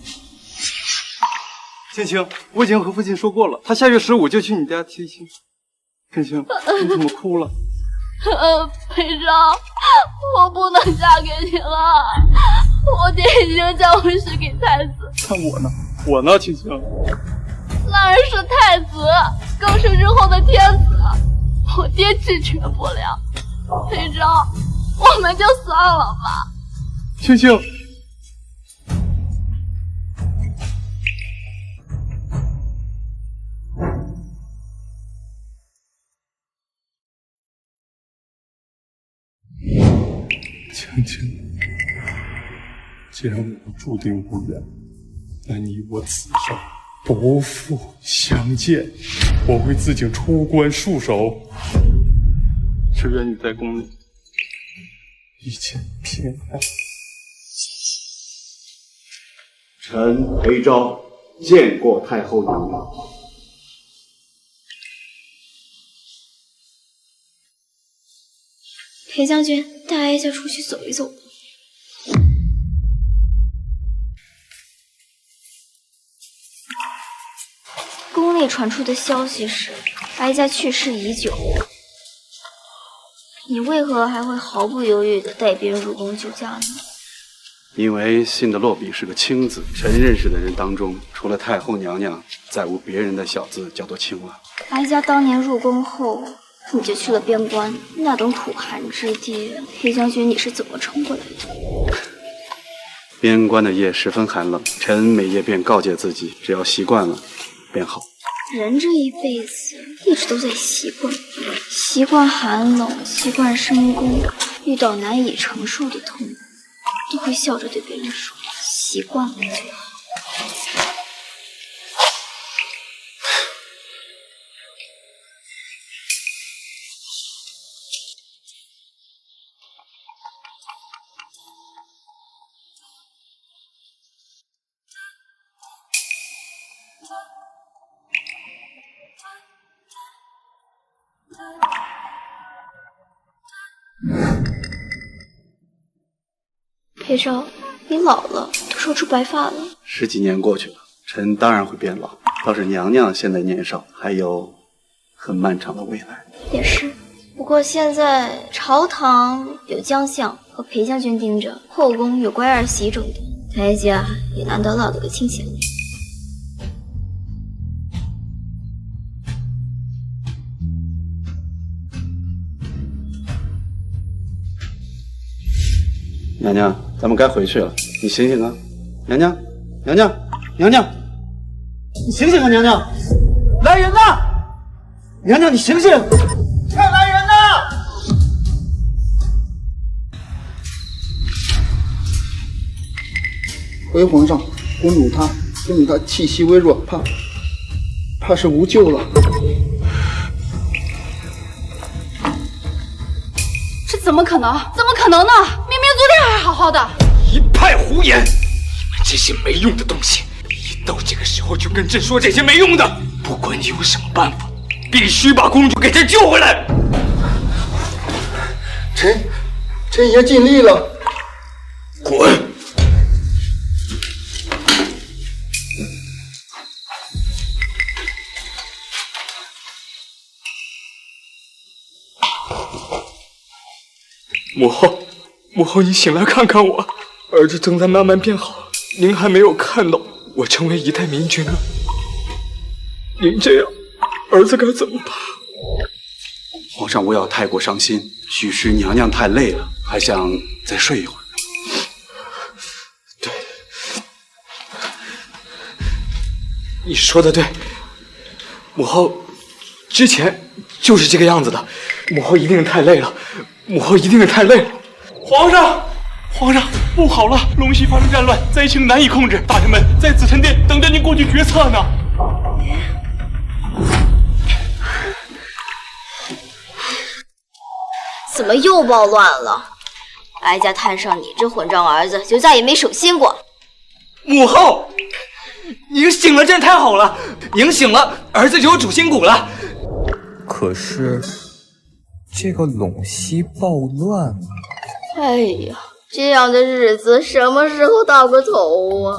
Speaker 16: 青青，我已经和父亲说过了，他下月15就去你家提亲。青青，你怎么哭了？
Speaker 11: 裴少，我不能嫁给你了，我爹已经将我许给太子，
Speaker 22: 那我呢？我呢，青青？
Speaker 11: 那人是太子，更是日后的天子，我爹拒绝不了。裴昭，我们就算了吧。
Speaker 22: 青青，
Speaker 4: 青青，既然我们注定无缘，那你我此生不复相见。我会自请出关戍守，只愿你在宫里一切平安。
Speaker 13: 臣裴昭见过太后娘娘。
Speaker 1: 裴将军，带哀家出去走一走。宫内传出的消息是，哀家去世已久。你为何还会毫不犹豫地带兵入宫救驾呢？
Speaker 13: 因为信的落笔是个清字，臣认识的人当中，除了太后娘娘，再无别人的小字叫做清了。
Speaker 1: 哀家当年入宫后，你就去了边关，那等苦寒之地，裴将军你是怎么撑过来的？
Speaker 13: 边关的夜十分寒冷，臣每夜便告诫自己，只要习惯了，便好。
Speaker 1: 人这一辈子一直都在习惯，习惯寒冷，习惯深宫，遇到难以承受的痛苦，都会笑着对别人说：“习惯了就好。”裴昭，你老了，都烧出白发了。
Speaker 13: 10几年过去了，臣当然会变老。倒是娘娘现在年少，还有很漫长的未来。
Speaker 1: 也是，不过现在朝堂有将相和裴将军盯着，后宫有乖儿媳整顿，哀家也难得落了个清闲。
Speaker 13: 娘娘，咱们该回去了，你醒醒啊！娘娘，娘娘，娘娘，你醒醒啊！娘娘，来人呐！娘娘，你醒醒！快来人呐！
Speaker 6: 回皇上，公主她气息微弱，怕是无救了。
Speaker 2: 这怎么可能？怎么可能呢？明明昨天还好好的。
Speaker 5: 一派胡言！你们这些没用的东西，一到这个时候就跟朕说这些没用的。不管你有什么办法，必须把公主给朕救回来。
Speaker 6: 臣也尽力了。
Speaker 5: 滚！母后，母后，你醒来看看我，儿子正在慢慢变好，您还没有看到我成为一代明君呢。您这样，儿子该怎么办？
Speaker 13: 皇上，我要太过伤心，许是娘娘太累了，还想再睡一会儿。
Speaker 5: 对，你说的对，母后之前就是这个样子的，母后一定太累了。母后一定是太累了。皇上，皇上，不好了！龙溪发生战乱，灾情难以控制，大臣们在紫宸殿等着您过去决策呢。
Speaker 1: 怎么又暴乱了？哀家摊上你这混账儿子，就再也没省心过。
Speaker 5: 母后，您醒了真太好了，您醒了，儿子就有主心骨了。
Speaker 21: 可是。这个陇西暴乱啊！
Speaker 1: 哎呀，这样的日子什么时候到个头啊？